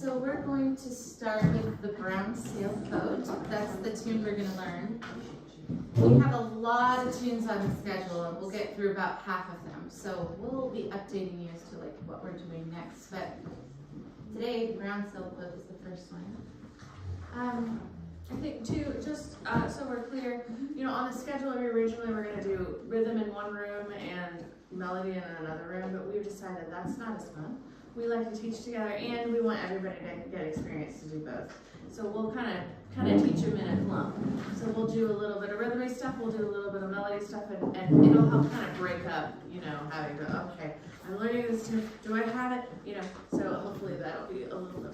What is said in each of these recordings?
So we're going to start with the Brown Sailed Boat. That's the tune we're going to learn. We have a lot of tunes on the schedule, and we'll get through about half of them. So we'll be updating you as to like what we're doing next. But today, Brown Sailed Boat is the first one. I think too, just so we're clear, you know, on the schedule originally we're going to do rhythm in one room and melody in another room, but we've decided that's not as fun. We like to teach together, and we want everybody to get experience to do both. So we'll kind of teach them in a clump. So we'll do a little bit of rhythmic stuff, we'll do a little bit of melody stuff, and it'll help kind of break up, you know, having to go, okay, I'm learning this tune, do I have it? You know, so hopefully that'll be a little bit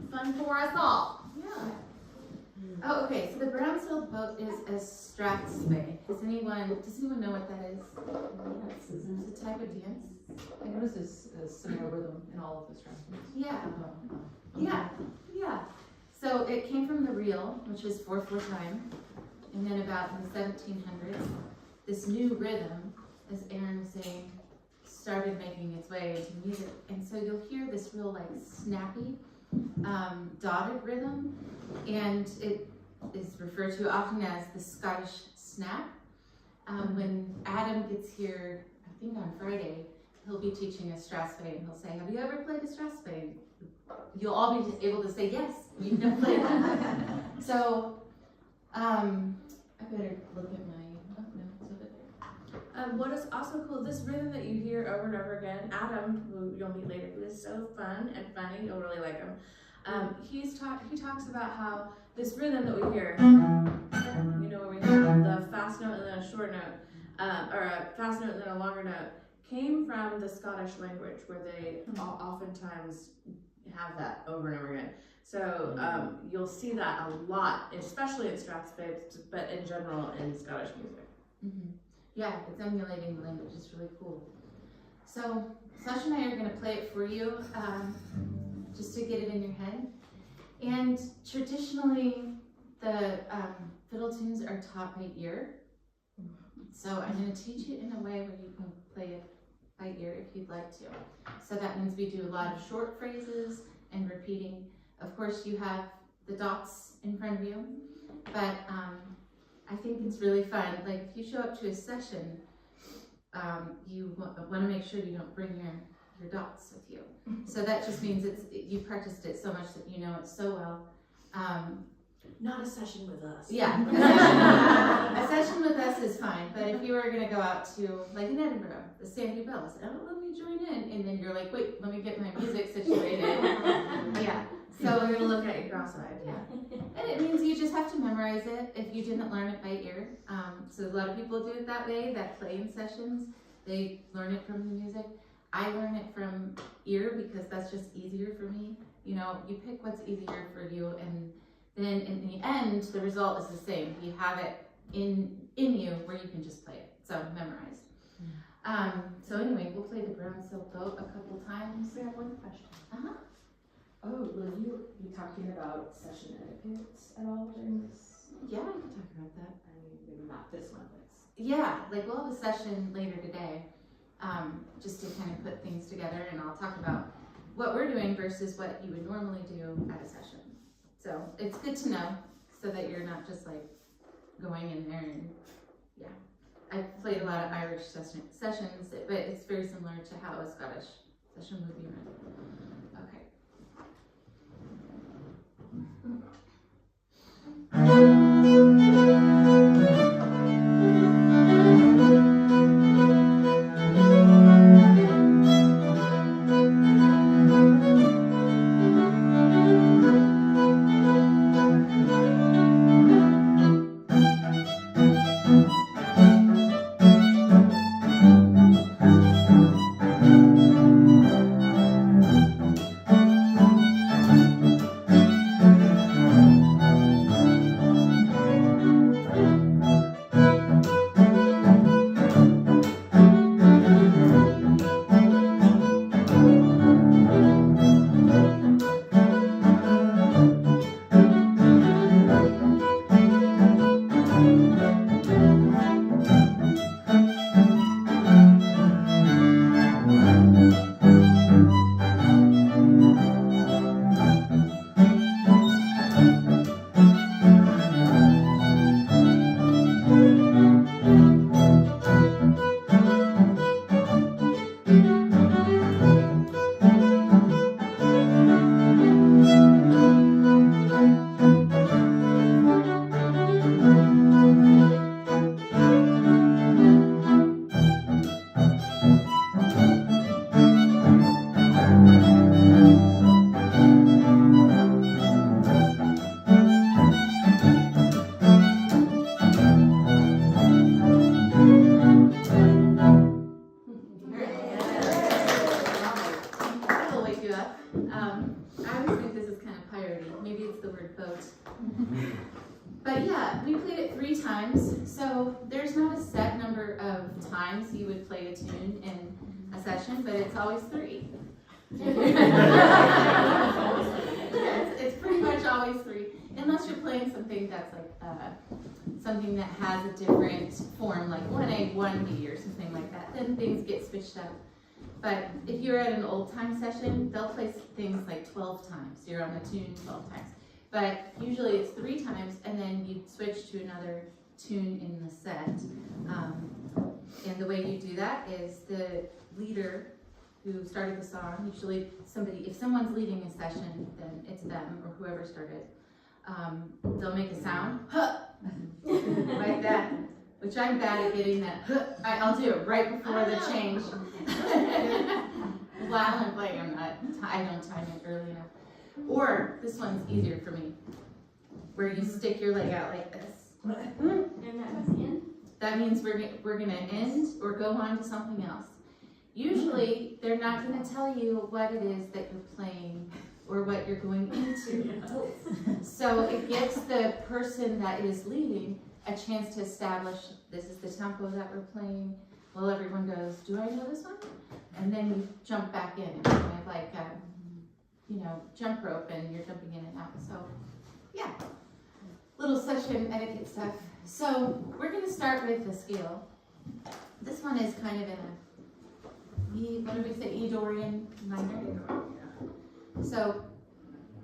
fun for us all. Yeah. Oh, okay. So the Brown Sailed Boat is a strathspey. Does anyone know what that is? It's a type of dance. I noticed a similar rhythm in all of the strathspeys. Yeah. Yeah. So it came from the reel, which is 4/4 time, and then about in the 1700s, this new rhythm, as Aaron was saying, started making its way into music, and so you'll hear this real like snappy, dotted rhythm, and it is referred to often as the Scottish snap. When Adam gets here, I think on Friday, he'll be teaching us strathspey, and he'll say, "Have you ever played a strathspey?" You'll all be able to say, "Yes, we've never played that." So, I better look at my, oh no, it's over there. What is also cool, this rhythm that you hear over and over again, Adam, who you'll meet later, who is so fun and funny, you'll really like him. He talks about how this rhythm that we hear, you know, where we have the fast note and then a short note, or a fast note and then a longer note, came from the Scottish language, where they oftentimes have that over and over again. So you'll see that a lot, especially in strathspey, but in general in Scottish music. Mm-hmm. Yeah, it's emulating the language. It's really cool. So Sascha and I are going to play it for you, just to get it in your head. And traditionally, the fiddle tunes are taught by ear. So I'm going to teach it in a way where you can play it by ear if you'd like to. So that means we do a lot of short phrases and repeating. Of course, you have the dots in front of you, but I think it's really fun. Like if you show up to a session, you want to make sure you don't bring your dots with you. So that just means you practiced it so much that you know it so well. Not a session with us. Yeah. A session with us is fine, but if you were going to go out to, like in Edinburgh, the Sandy Bells, oh, let me join in, and then you're like, wait, let me get my music situated. Yeah. So we're going to look at you cross-eyed. Yeah. And it means you just have to memorize it if you didn't learn it by ear. So a lot of people do it that way, that play in sessions. They learn it from the music. I learn it from ear because that's just easier for me. You know, you pick what's easier for you, and then in the end, the result is the same. You have it in you where you can just play it. So memorized. So anyway, we'll play the Brown Sailed Boat a couple times. We have one question. Oh, were you talking about session etiquette at all during this? Yeah, I can talk about that. I mean, maybe not this one, but Yeah, like we'll have a session later today, just to kind of put things together, and I'll talk about what we're doing versus what you would normally do at a session. So it's good to know so that you're not just like going in there and yeah. I've played a lot of Irish sessions, but it's very similar to how a Scottish session would be run. Okay. I always think this is kind of piratey. Maybe it's the word boat. But yeah, we played it 3 times. So there's not a set number of times you would play a tune in a session, but it's always 3. It's pretty much always 3, unless you're playing something that's like something that has a different form, like 1A, 1B, or something like that. Then things get switched up. But if you're at an old time session, they'll play things like 12 times. You're on the tune 12 times. But usually it's 3 times, and then you switch to another tune in the set. And the way you do that is the leader who started the song, usually if someone's leading a session, then it's them or whoever started. They'll make a sound, huh, like that, which I'm bad at getting that, huh. I'll do it right before the change. While I'm playing, I don't time it early enough. Or this one's easier for me, where you stick your leg out like this. And that's in? That means we're gonna end or go on to something else. Usually, they're not gonna tell you what it is that you're playing or what you're going into. So it gives the person that is leading a chance to establish, this is the tempo that we're playing. Well, everyone goes, do I know this one? And then you jump back in, and kind of like, jump rope, and you're jumping in and out. So, yeah, little session etiquette stuff. So we're gonna start with the scale. This one is kind of in a E, what did we say, E Dorian minor? So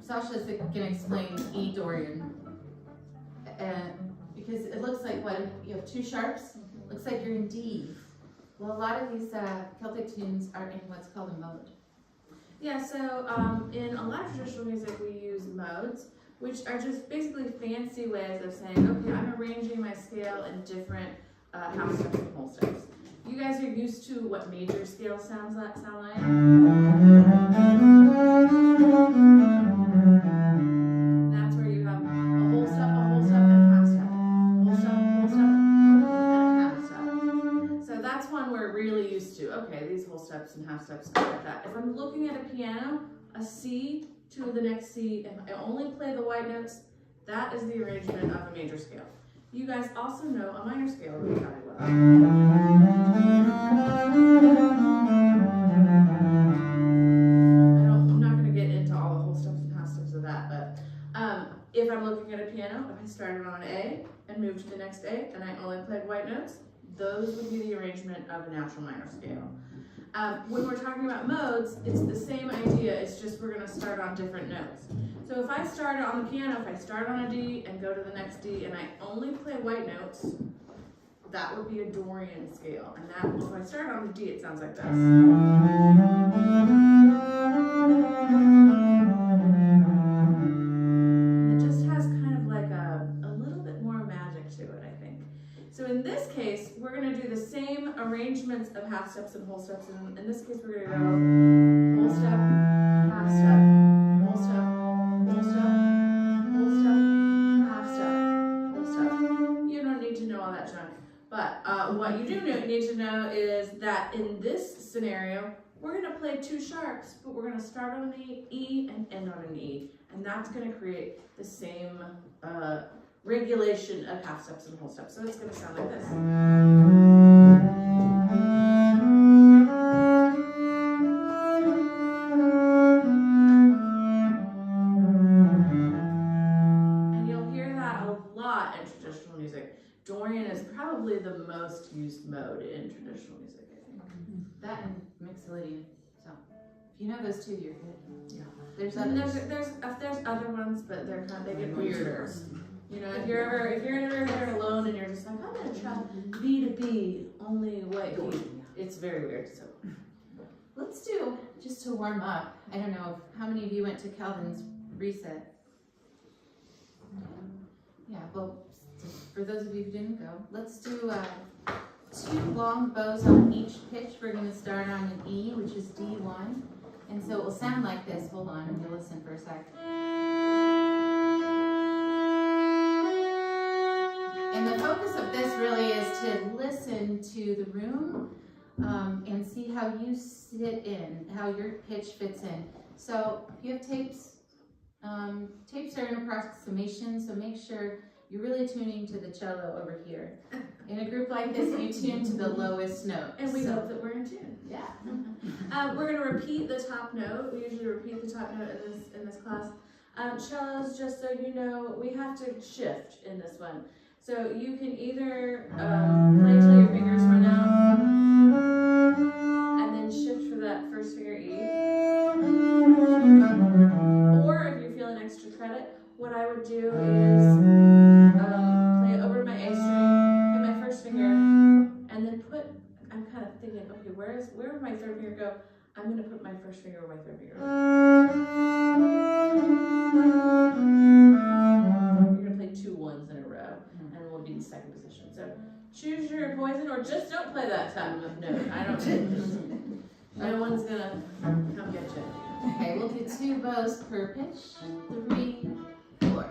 Sasha's gonna explain E Dorian, because it looks like you have 2 sharps. Looks like you're in D. Well, a lot of these Celtic tunes are in what's called a mode. Yeah, so in a lot of traditional music we use modes, which are just basically fancy ways of saying, okay, I'm arranging my scale in different half steps and whole steps. You guys are used to what major scale sound like? That's where you have a whole step, and a half step. Whole step, and a half step. So that's one we're really used to. Okay, these whole steps and half steps go like that. If I'm looking at a piano, a C to the next C, and I only play the white notes, that is the arrangement of a major scale. You guys also know a minor scale really well. I'm not going to get into all the whole steps and half steps of that, but if I'm looking at a piano, if I started on an A and moved to the next A, and I only played white notes, those would be the arrangement of a natural minor scale. When we're talking about modes, it's the same idea, it's just we're going to start on different notes. So if I start on the piano, if I start on a D and go to the next D and I only play white notes, that would be a Dorian scale. And that, if I start on the D, it sounds like this. It just has kind of like a little bit more magic to it, I think. So in this case, we're going to do the same arrangements of half steps and whole steps. And in this case, we're going to go whole step, half step, whole step, whole step, whole step, half step, whole step. You don't need to know all that junk. But what you do need to know is that in this scenario, we're going to play 2 sharps, but we're going to start on an E and end on an E. And that's going to create the same regulation of half steps and whole steps. So it's going to sound like this. And you'll hear that a lot in traditional music. Dorian is probably the most used mode in traditional music, I think. That and Mixolydian. So if you know those 2, you're good. Yeah. There's And others. there's other ones, but they get weirder. You know, if you're ever there alone and you're just like, I'm gonna try B to B, only white B, it's very weird. So Let's do, just to warm up, I don't know how many of you went to Calvin's reset. Yeah, well, for those of you who didn't go, let's do 2 long bows on each pitch. We're going to start on an E, which is D1. And so it will sound like this. Hold on, and you'll listen for a sec. And the focus of this really is to listen to the room and see how you sit in, how your pitch fits in. So if you have tapes, tapes are an approximation, so make sure you're really tuning to the cello over here. In a group like this, you tune to the lowest note. And we so, hope that we're in tune. yeah. We're gonna repeat the top note. We usually repeat the top note in this class. Cellos, just so you know, we have to shift in this one. So you can either play till your fingers run out, and then shift for that first finger E. Or if you're feeling extra credit, what I would do is play it over to my A string, hit my first finger, and then I'm kind of thinking, okay, where would my third finger go? I'm going to put my first finger where my third finger goes. You're going to play 2 ones in a row, and we'll be in second position. So choose your poison, or just don't play that time of note. I don't. No one's going to come get you. Okay, we'll do 2 bows per pitch. 3, 4.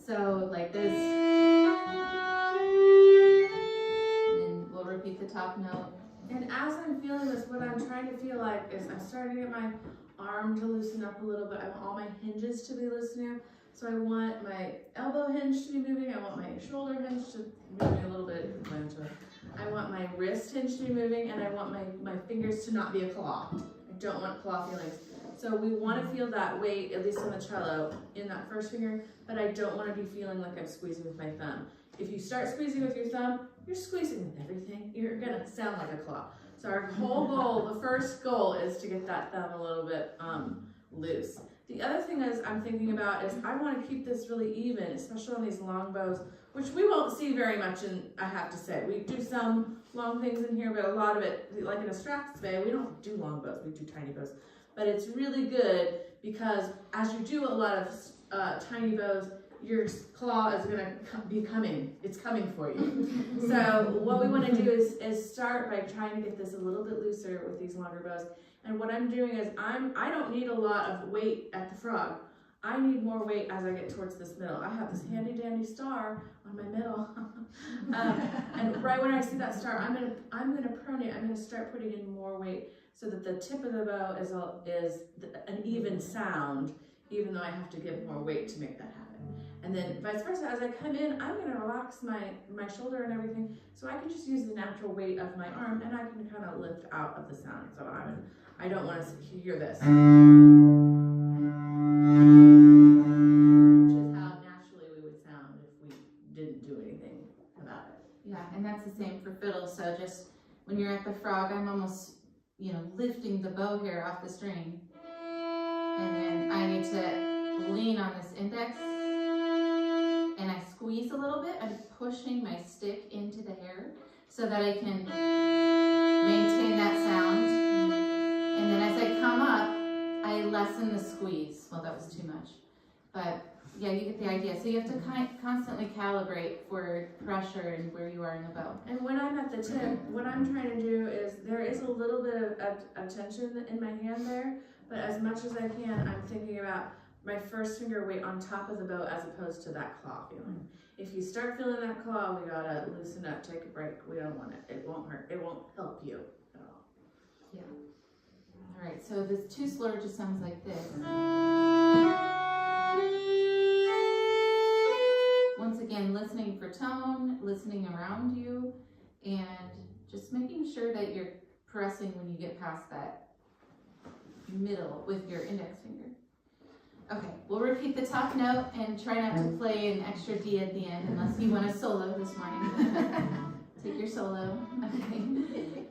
So like this, and we'll repeat the top note. And as I'm feeling this, what I'm trying to feel like is I'm starting to get my arm to loosen up a little bit. I want all my hinges to be loosening up. So I want my elbow hinge to be moving. I want my shoulder hinge to be moving a little bit. I want my wrist hinge to be moving, and I want my fingers to not be a claw. I don't want claw feelings. So we want to feel that weight, at least on the cello, in that first finger, but I don't want to be feeling like I'm squeezing with my thumb. If you start squeezing with your thumb, you're squeezing with everything. You're going to sound like a claw. So our whole goal, the first goal, is to get that thumb a little bit loose. The other thing is I'm thinking about is I want to keep this really even, especially on these long bows, which we won't see very much in, I have to say. We do some long things in here, but a lot of it, like in a Strathspey bay, we don't do long bows, we do tiny bows. But it's really good because as you do a lot of tiny bows, your claw is going to be coming. It's coming for you. So what we want to do is start by trying to get this a little bit looser with these longer bows. And what I'm doing is I don't need a lot of weight at the frog. I need more weight as I get towards this middle. I have this handy dandy star on my middle. And right when I see that star, I'm gonna pronate. I'm gonna start putting in more weight so that the tip of the bow is an even sound, even though I have to give more weight to make that happen. And then vice versa, as I come in, I'm gonna relax my shoulder and everything, so I can just use the natural weight of my arm, and I can kind of lift out of the sound. So I don't want to hear this, which is how naturally we would sound if we didn't do anything about it. Yeah, and that's the same for fiddle. So just when you're at the frog, I'm almost, lifting the bow hair off the string. And then I need to lean on this index, and I squeeze a little bit. I'm pushing my stick into the hair so that I can maintain that sound. And then as I come up, I lessen the squeeze. Well, that was too much. But yeah, you get the idea. So you have to constantly calibrate for pressure and where you are in the bow. And when I'm at the tip, what I'm trying to do is, there is a little bit of tension in my hand there, but as much as I can, I'm thinking about my first finger weight on top of the bow as opposed to that claw feeling. If you start feeling that claw, we gotta loosen up, take a break. We don't want it. It won't hurt. It won't help you at all. All right, so this too slower just sounds like this. Once again, listening for tone, listening around you, and just making sure that you're pressing when you get past that middle with your index finger. Okay, we'll repeat the top note and try not to play an extra D at the end unless you want a solo this morning. Take your solo. Okay,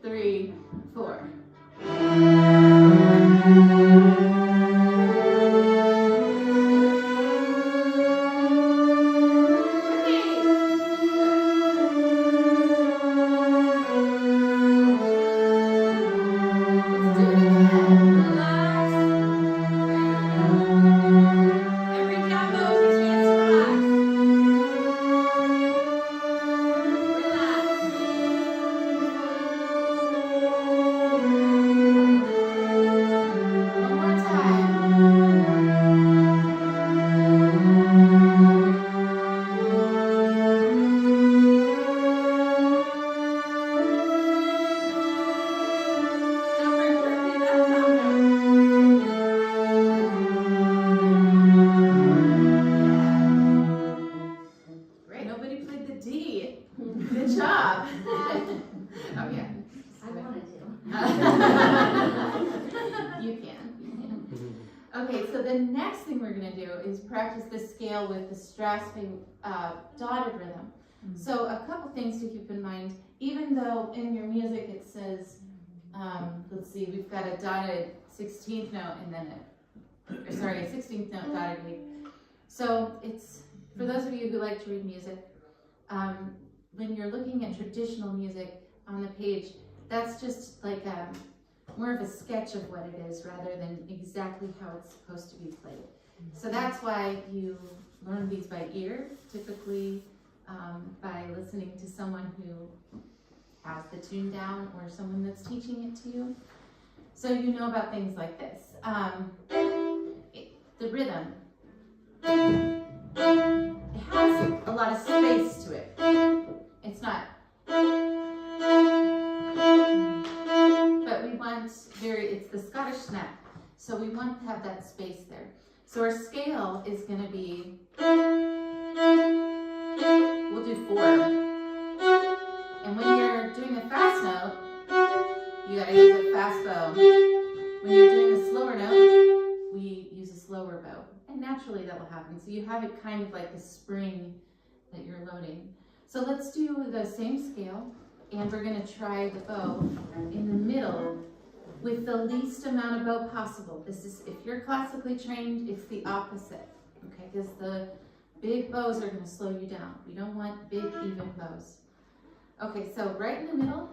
3, 4. Okay, so the next thing we're going to do is practice the scale with the strassing dotted rhythm. So a couple things to keep in mind, even though in your music it says, let's see, we've got a dotted 16th note and then a 16th note dotted 8. So it's, for those of you who like to read music, when you're looking at traditional music on the page, that's just like more of a sketch of what it is rather than exactly how it's supposed to be played. So that's why you learn these by ear, typically by listening to someone who has the tune down or someone that's teaching it to you. So you know about things like this. The rhythm, it has a lot of space to it. It's not, but we want it's the Scottish snap. So we want to have that space there. So our scale is going to be, we'll do 4. And when you're doing a fast note, you got to use a fast bow. When you're doing a slower note, we use a slower bow. And naturally that will happen. So you have it kind of like a spring that you're loading. So let's do the same scale, and we're going to try the bow in the middle with the least amount of bow possible. This is, if you're classically trained, it's the opposite, okay? Because the big bows are going to slow you down. We don't want big, even bows. Okay, so right in the middle,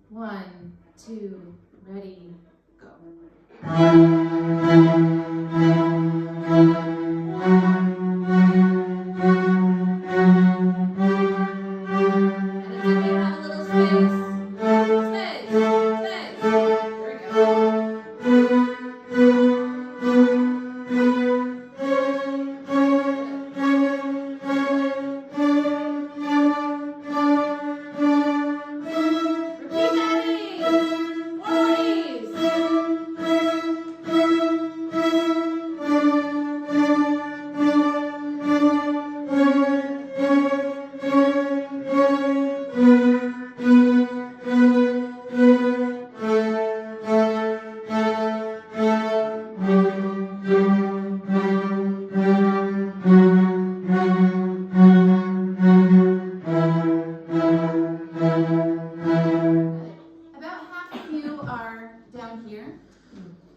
1, 2, ready, go.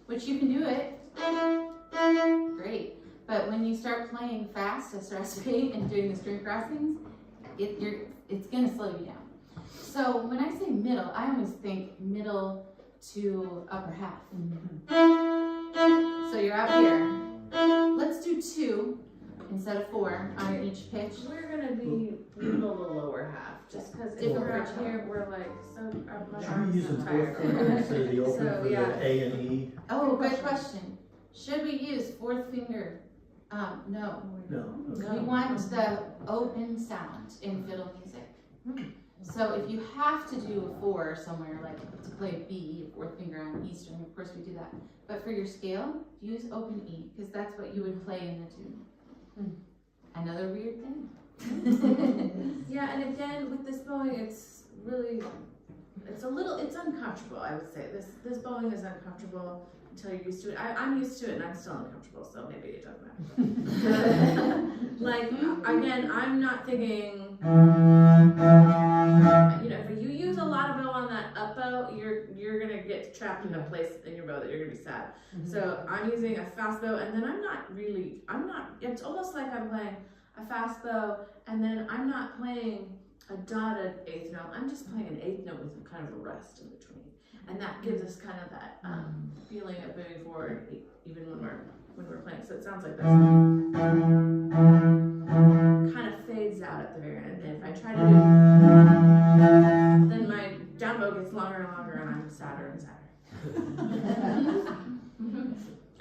Which you can do it, great. But when you start playing fast, as rasping and doing the string crossings, it's gonna slow you down. So when I say middle, I always think middle to upper half. So you're up here. Let's do 2 instead of 4 on each pitch. We're gonna be middle the lower half, just because if Different we're pitch. up here, we're like, so, my Should we arms use are a fourth tired. finger instead of the open So, for yeah. the A and E? Oh, good question. Should we use 4th finger? No. No. We want the open sound in fiddle music. So if you have to do a 4 somewhere, like to play B, 4th finger on E string, of course we do that. But for your scale, use open E, because that's what you would play in the tune. Another weird thing. Yeah, and again, with this bowing, it's really, it's uncomfortable, I would say. This bowing is uncomfortable until you're used to it. I'm used to it and I'm still uncomfortable, so maybe it doesn't matter. Like, again, I'm not thinking, you know, if you use a lot of bow on that up bow, you're gonna get trapped in a place in your bow that you're gonna be sad. So I'm using a fast bow, and then it's almost like I'm playing a fast bow, and then I'm not playing a dotted 8th note. I'm just playing an 8th note with kind of a rest in between. And that gives us kind of that feeling of moving forward, even when we're playing. So it sounds like this kind of fades out at the very end. And if I try to do, then my down bow gets longer and longer, and I'm sadder and sadder.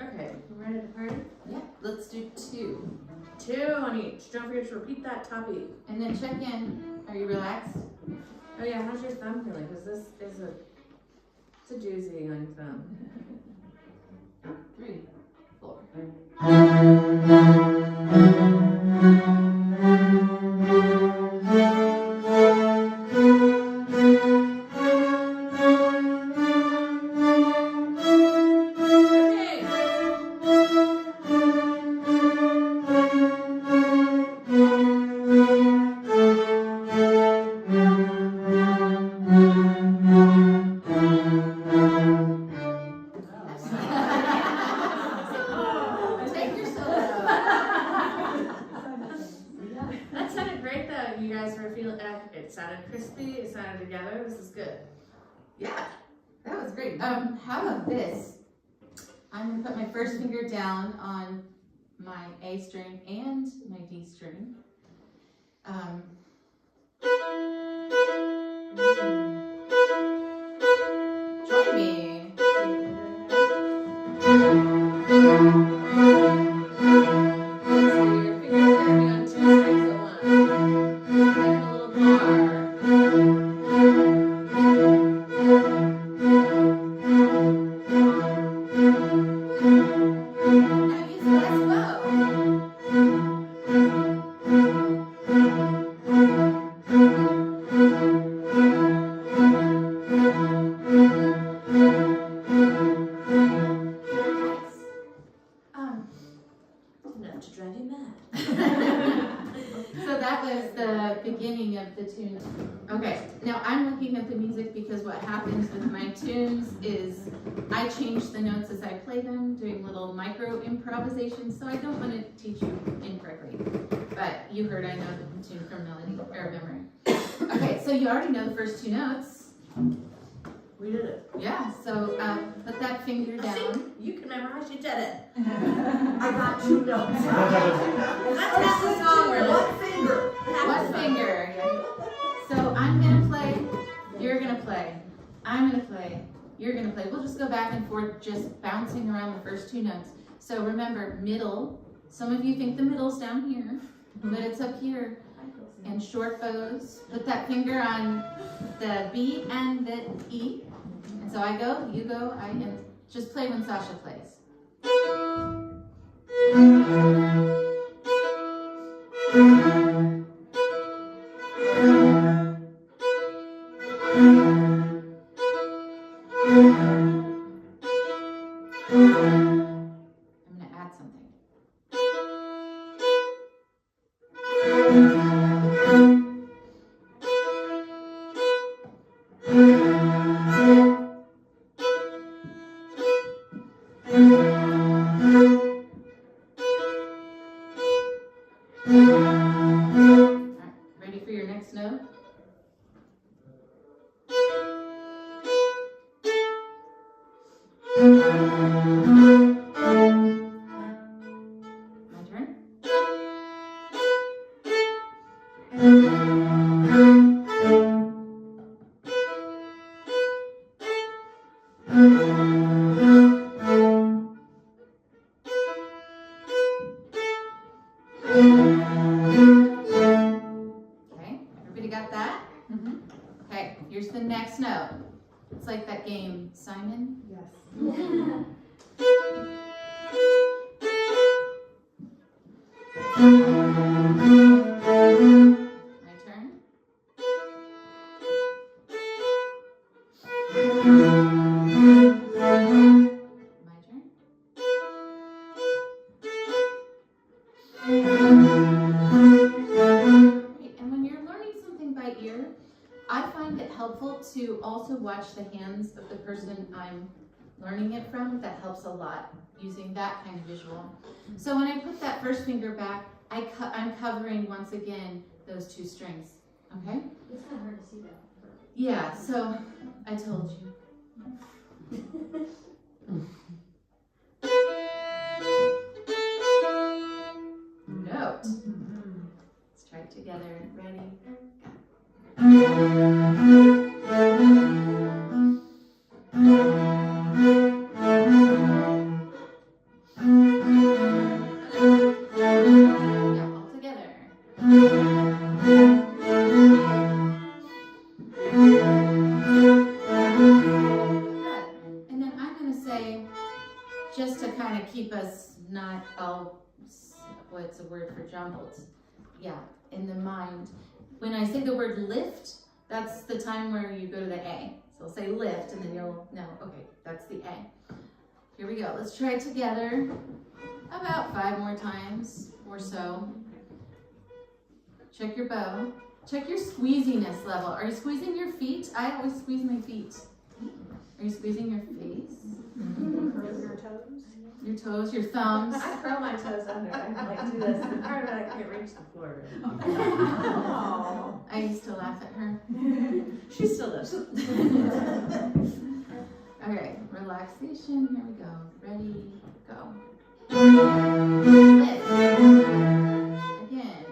Okay, we're ready to party? Yeah, let's do 2. 2 on each. Don't forget to repeat that top E. And then check in. Are you relaxed? Oh yeah, how's your thumb feeling? Because this is it's a doozy on your thumb. 3, 4. Take your solo. That sounded great though. You guys were feeling it sounded crispy, it sounded together. This is good. Yeah, that was great. How about this? I'm gonna put my first finger down on my A string and my D string. Join me. So your fingers are gonna be on 2 strings at once. Make a little bar. Now use less bow. Nice. Enough to drive you mad. So that was the beginning of the tune. Okay, now I'm looking at the music because what happens with my tunes is I change the notes as I play them, doing little micro improvisations, so I don't want to teach you incorrectly. But you heard I know the tune from melody or memory. Okay, so you already know the first 2 notes. We did it. Yeah, so put that finger down. You can memorize, you did it. I got 2 notes. That's half the song, really. One finger. One finger. Yeah. So I'm gonna play, you're gonna play, I'm gonna play, you're gonna play. We'll just go back and forth, just bouncing around the first 2 notes. So remember, middle. Some of you think the middle's down here, but it's up here. And short bows. Put that finger on the B and the E. And so I go, you go, and just play when Sasha plays. I'm gonna add something. Alright, ready for your next note? Okay, everybody got that? Okay, here's the next note. It's like that game, Simon. Yes. My turn. My turn. Great. And when you're learning something by ear, I find it helpful to also watch the hands of the person I'm learning it from. That helps a lot, using that kind of visual. So when I put that first finger back, I'm covering once again those two strings, okay? It's kind of hard to see that. Yeah, so I told you. Note. Let's try it together. Ready? Yeah, all together. Good. And then I'm going to say, just to kind of keep us not all, what's a word for jumbled? Yeah, in the mind. When I say the word lift, that's the time where you go to the A. So I'll say lift, and then you'll know, okay, that's the A. Here we go. Let's try it together about 5 more times or so. Check your bow. Check your squeeziness level. Are you squeezing your feet? I always squeeze my feet. Are you squeezing your face? Curl your toes. Your toes, your thumbs? I curl my toes under. I like do this. And part of it I can't reach the floor. I used to laugh at her. She still does. All right, relaxation. Here we go. Ready, go. Lift. Again.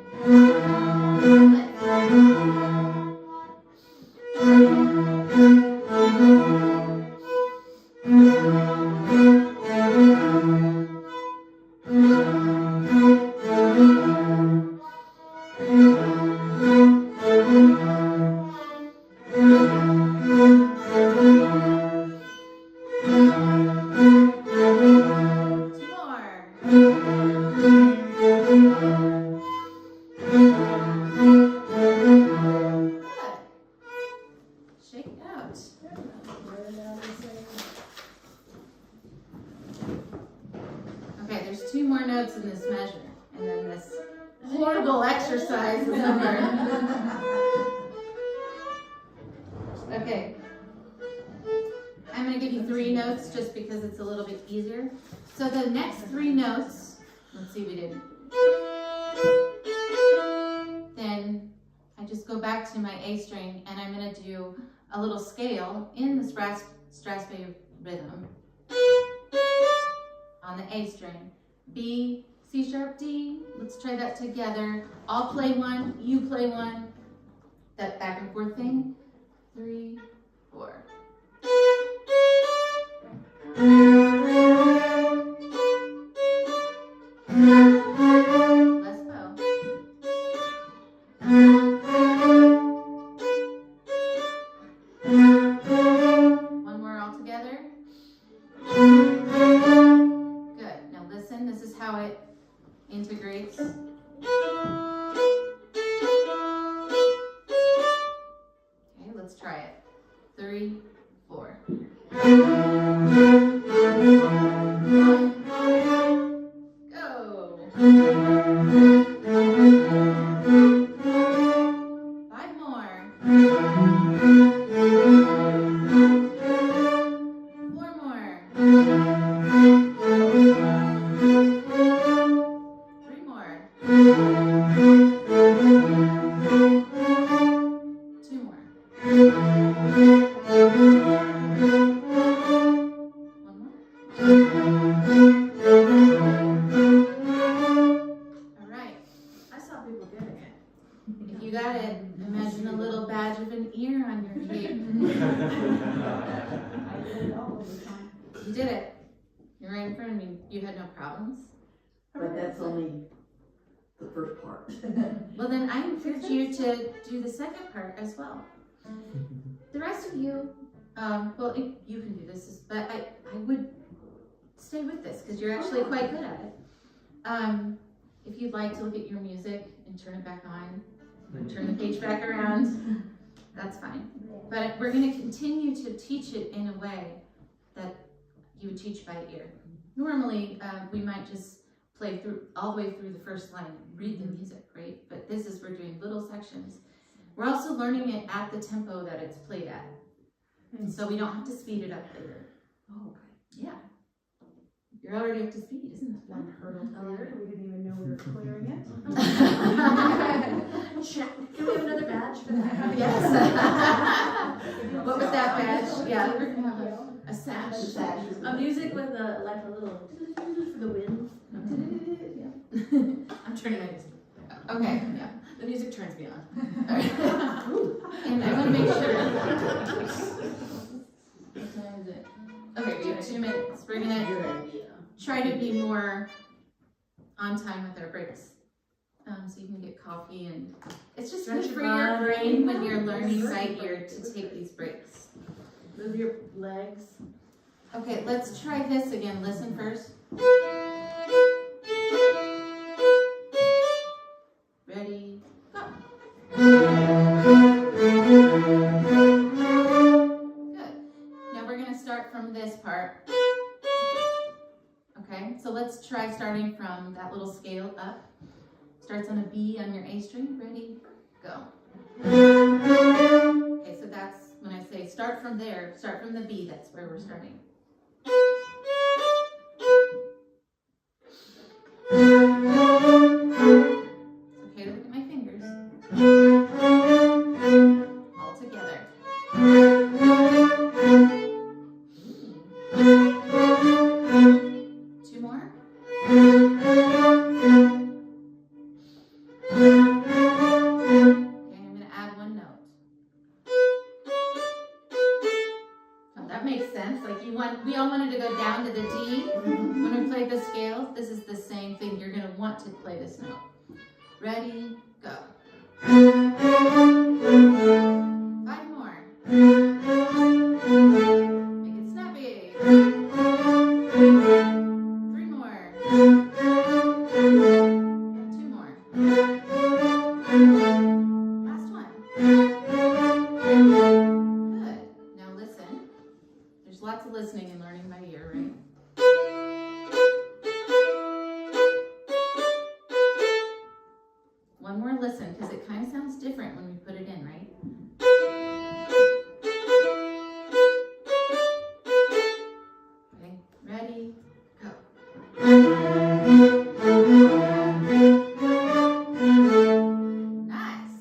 Okay, there's 2 more notes in this measure, and then this horrible exercise is over. Okay, I'm going to give you 3 notes just because it's a little bit easier. So the next 3 notes, let's see, we did. Then I just go back to my A string, and I'm going to do a little scale in the Strasberg rhythm on the A string. B, C sharp, D. Let's try that together. I'll play one, you play one. That back and forth thing. 3, 4. Let's go. One more all together. Good. Now listen, this is how it integrates. Okay, let's try it. 3, 4. Go. 5 more. 4 more. 3 more. 2 more. 1 more. All right. got it. Imagine a little badge of an ear on your cape. I did it all the time. You did it. You're right in front of me. You had no problems. But that's only the first part. Well, then I encourage you to do the second part as well. The rest of you, well, you can do this, but I would stay with this because you're actually quite good at it. If you'd like to look at your music and turn it back on, or turn the page back around, that's fine. But we're going to continue to teach it in a way that you would teach by ear. Normally, we might just play through all the way through the first line, read the music, right? But this is, we're doing little sections. We're also learning it at the tempo that it's played at. And so we don't have to speed it up later. Oh, Yeah. You're already up to speed, isn't it? One hurdle cleared, we didn't even know we were clearing it. Check. Can we have another badge for that? Yes. What was that badge? Yeah, we're gonna have a sash. A music with like a little for the wind. I'm turning my music. Okay, yeah. The music turns me on. And I want to make sure. What time is it? Okay, we have 2 minutes. We're gonna good idea. try to be more on time with our breaks. So you can get coffee and it's just good Stretch for your your body. brain when you're learning by ear to take these breaks. Move your legs. Okay, let's try this again. Listen first. Ready, go. Good. Now we're going to start from this part. Okay, so let's try starting from that little scale up. Starts on a B on your A string. Ready, go. Okay, so that's when I say start from there, start from the B, that's where we're starting. It's okay to look at my fingers. All together. Two more. Okay, I'm going to add one note. Oh, that makes sense. Like we all wanted to go down to the D when we played the scales. This is the same thing. You're going to want to play this note. Ready, go. 5 more. Make it snappy. 3 more. 2 more. Last one. Good. Now listen. There's lots of listening and learning by ear, right? One more listen, because it kind of sounds different when we put it in, right? Okay, ready, go. Nice.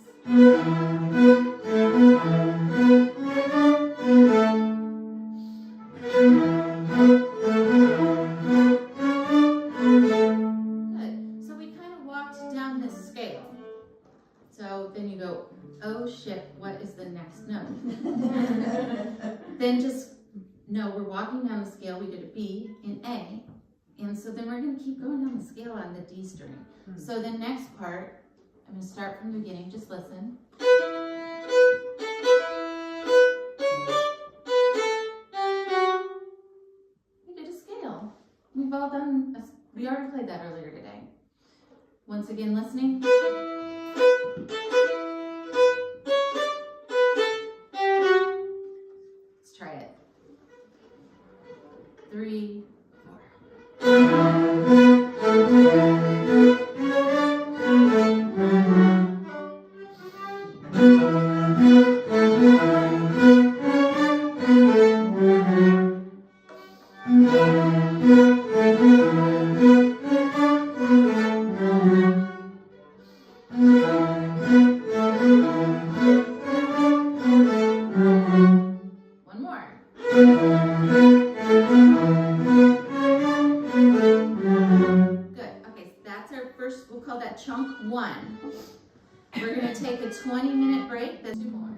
Good. So we kind of walked down this scale. So then you go, oh shit, what is the next note? Then just know we're walking down the scale. We did a B, an A, and so then we're going to keep going down the scale on the D string. So the next part, I'm going to start from the beginning. Just listen. We did a scale. We've all done. We already played that earlier today. Once again, listening. Let's try it. 3, 1 more. Good. Okay, so that's our first, we'll call that chunk 1. We're gonna take a 20-minute break, then 2 more.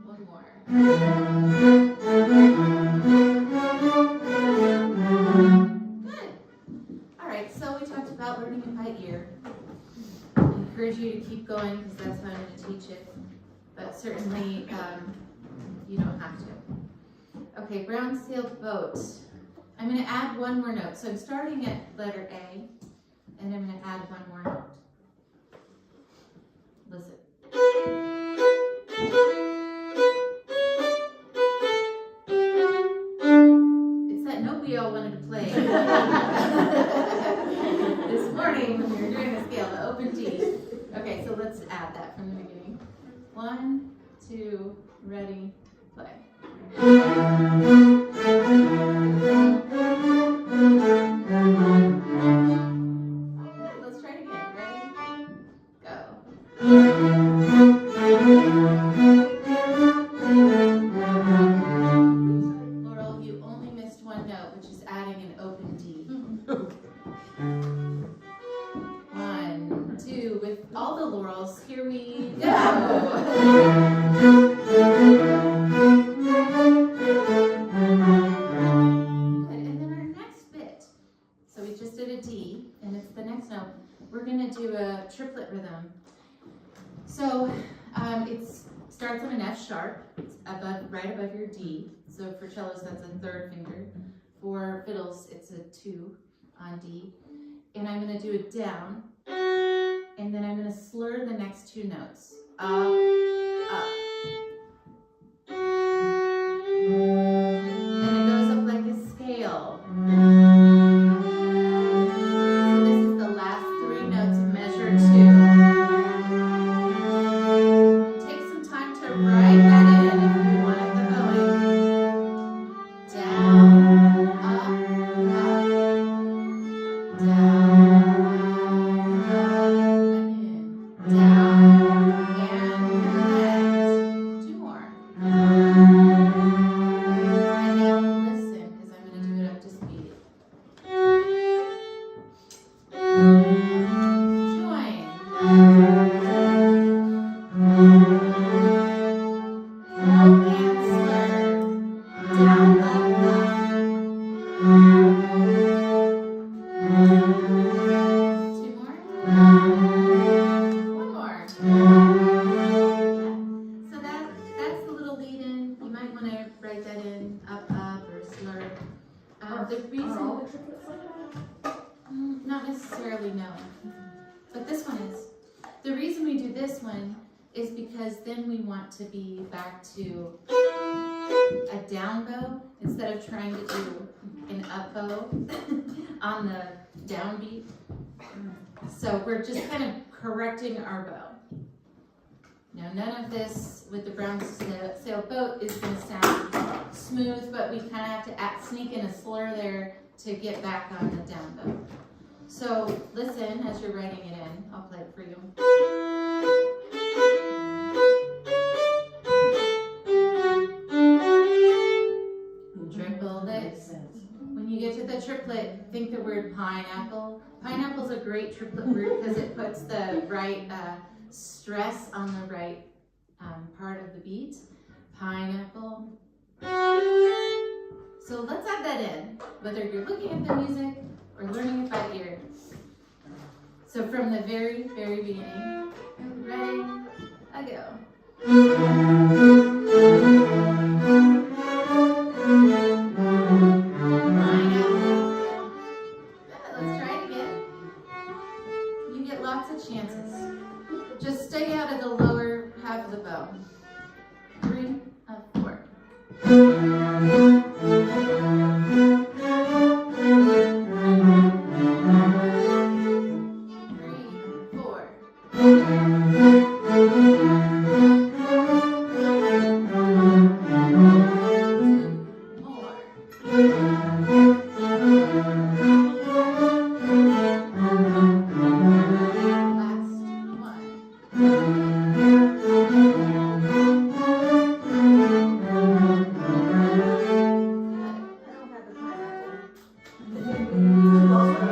One more. Good. All right, so we talked about learning it by ear. I encourage you to keep going because that's how I'm going to teach it. But certainly, you don't have to. Okay, brown-sailed boat. I'm going to add one more note. So I'm starting at letter A, and I'm going to add one more note. Listen. It's that note we all wanted to play this morning when we were doing the scale, the open D. Okay, so let's add that from the beginning. 1, 2, ready, play. Let's try it again. Ready? Go. Laurel, you only missed one note, which is adding an open D. 1, 2, with all the Laurels, here we go. We're going to do a triplet rhythm. So it starts on an F sharp, it's right above your D. So for cellos, that's a 3rd finger. For fiddles, it's a 2 on D. And I'm going to do it down, and then I'm going to slur the next 2 notes. Up, up. And it goes up like a scale. Not necessarily, no. But this one is. The reason we do this one is because then we want to be back to a down bow instead of trying to do an up bow on the downbeat. So we're just kind of correcting our bow. Now none of this with the brown sail boat is going to sound smooth, but we kind of have to sneak in a slur there to get back on the down bow. So listen as you're writing it in. I'll play it for you. Triplet. When you get to the triplet, think the word pineapple. Pineapple's a great triplet word because it puts the right stress on the right part of the beat. Pineapple. So let's add that in, whether you're looking at the music or learning it by ear. So from the very, very beginning, ready, I go. Let's try it again. You get lots of chances. Just stay out of the lower half of the bow. 3, 4. 2 more.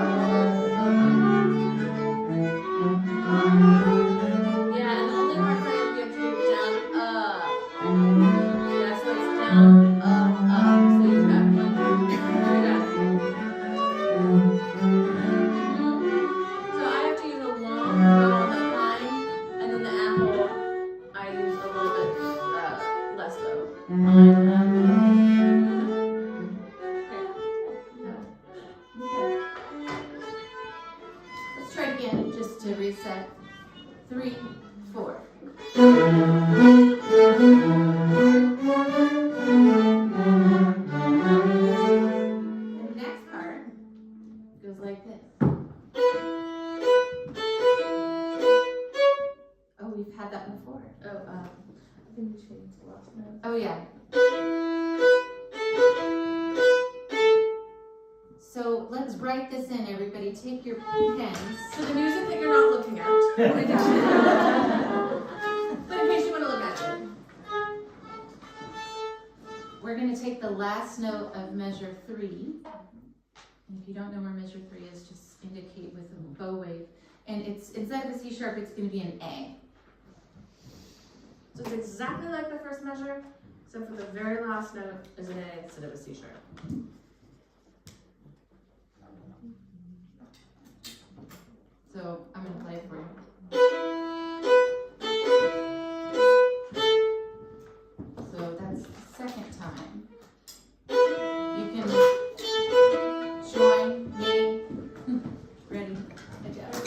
just to reset. 3, 4. The next part goes like this. Oh, we've had that before. Oh, I think we changed the last note. Oh yeah. So let's write this in, everybody. Take your pens. So the music that you're not looking at. But in case you want to look at it. We're going to take the last note of measure 3. And if you don't know where measure 3 is, just indicate with a bow wave. And it's instead of a C sharp, it's going to be an A. So it's exactly like the first measure, except for the very last note is an A instead of a C sharp. So I'm going to play it for you. So that's the second time. You can join me. Ready? Adjust.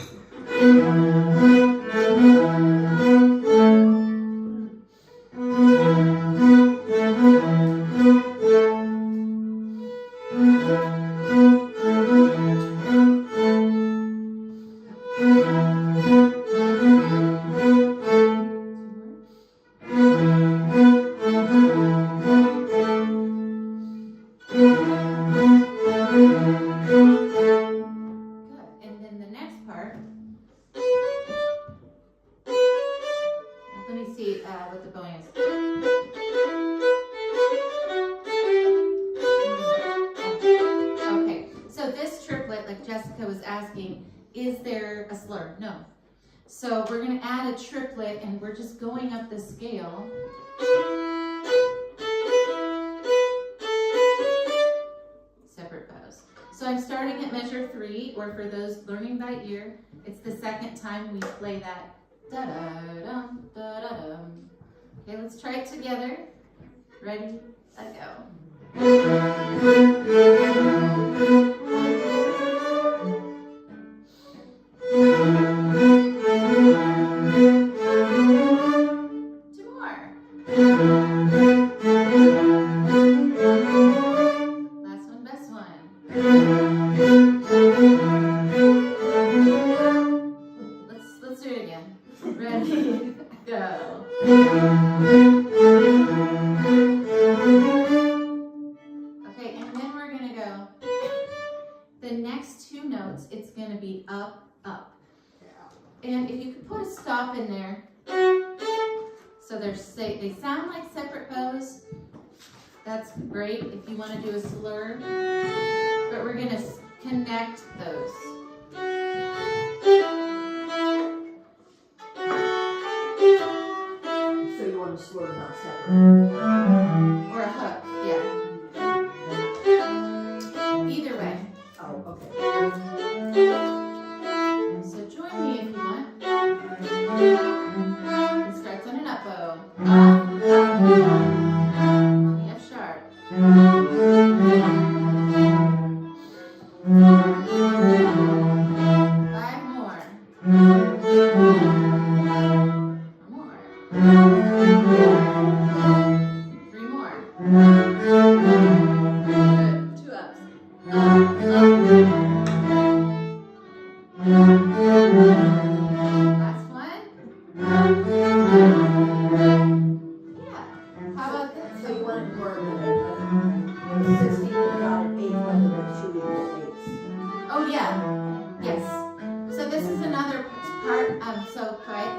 What the bowing is. Okay, so this triplet, like Jessica was asking, is there a slur? No. So we're going to add a triplet and we're just going up the scale. Separate bows. So I'm starting at measure 3, or for those learning by ear, it's the second time we play that da-da-dum, da-da-dum. Okay, let's try it together. Ready? Let go. Two more. Last one, best one. Let's do it again. Ready? Go. Okay, and then we're gonna go. The next 2 notes, it's gonna be up, up. And if you could put a stop in there, so they sound like separate bows, that's great if you want to do a slur, but we're gonna connect those. So you want to slur not separate. Or a hook, yeah. Either way. Oh, okay. So join me if you want. It starts on an up bow. Up, up, on the F sharp. 5 more. 1 more. 3 more. Good. 2 ups. Last one. Yeah. How about this? So you want it more of a 16 without an 8, rather than 2 equal 8s. Oh yeah. Yes. So this is another part. So quiet.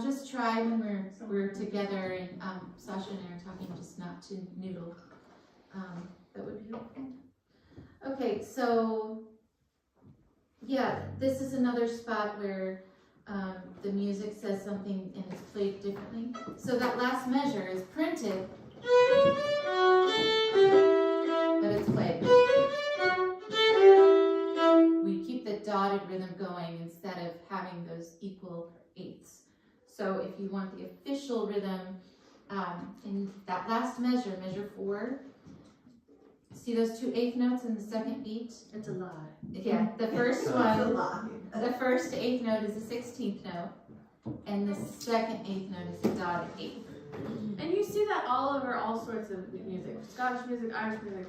Just try when we're together and Sasha and I are talking, just not to noodle. That would be helpful. Okay, so yeah, this is another spot where the music says something and it's played differently. So that last measure is printed, but it's played. We keep the dotted rhythm going instead of having those equal 8s. So if you want the official rhythm in that last measure, measure 4, C See those two eighth notes in the second beat? It's a lie. Yeah, the first That's a one, lie. the first eighth note is a 16th note, and the second eighth note is a dotted eighth. And you see that all over all sorts of music. Scottish music, Irish music,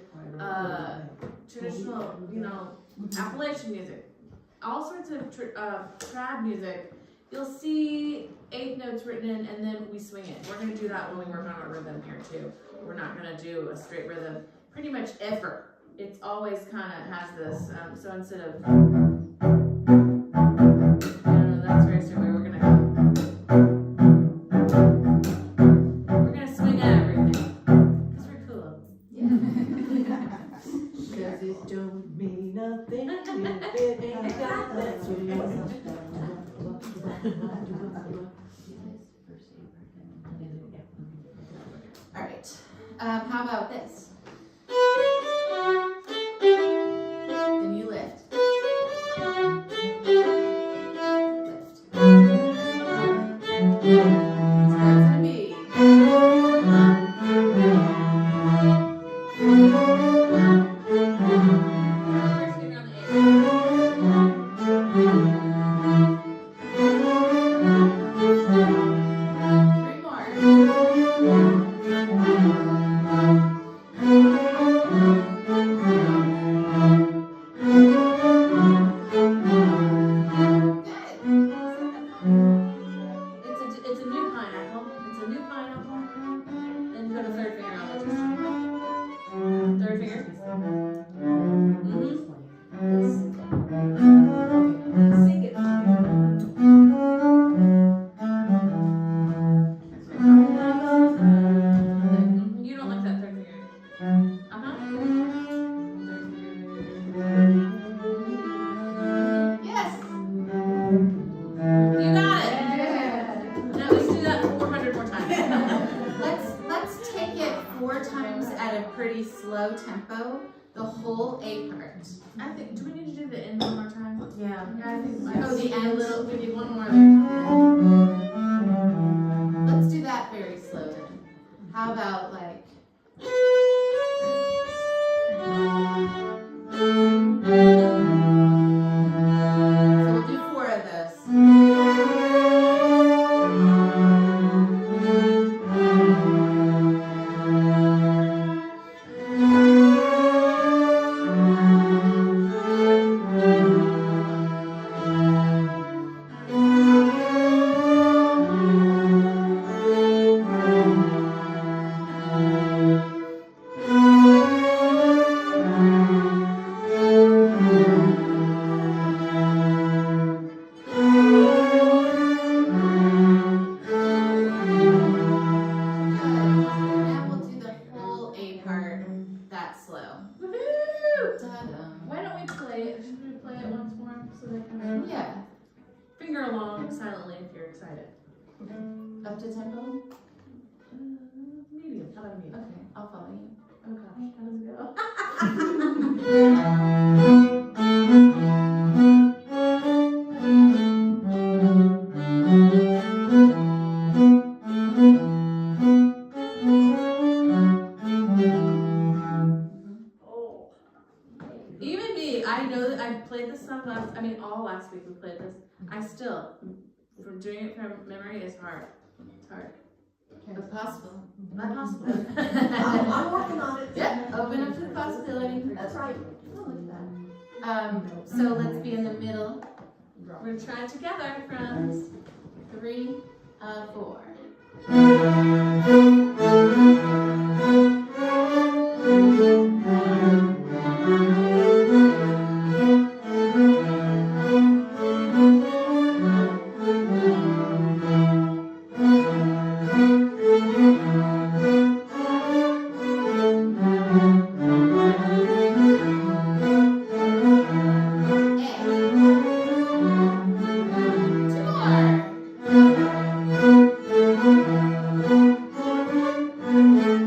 traditional, Appalachian music, all sorts of trad music. You'll see eighth notes written in, and then we swing it. We're gonna do that when we work on our rhythm here too. We're not gonna do a straight rhythm pretty much ever. It's always kind of has this, so instead of, that's very similar. We're gonna swing at everything. Cause we're cool. Cause it don't mean nothing if it ain't got that All right. How about this? Then you lift. Lift. So that's gonna be. First finger on the eighth. Three more. It's a new pineapple. It's a new pineapple. Then go to third finger on the tissue. Third finger. Sing it. You don't like that third finger. Yes. You got it. Now let's do that 400 more times. Let's take it 4 times at a pretty slow tempo. The whole A part. I think. Do we need to do the end one more time? Yeah. Yeah, I think. Oh, the end. A little. We need one more. Let's do that very slow then. How about like. So we'll do 4 of those. Now we'll do the whole A part that slow. Woohoo! Ta-dum. Why don't we play it? Should we play it once more so they can Yeah. finger along silently if you're excited? Up to tempo? Medium. How about medium? Okay, I'll follow you. Oh gosh, how does it go? Oh. Even me, I know that I played this song all last week we played this. I still, from doing it from memory is hard. It's hard. But possible. Not possible. I'm working on it. Yep, open up to the possibility. That's right. So let's be in the middle. We're gonna try it together, friends. 3, 4. A. 2 more.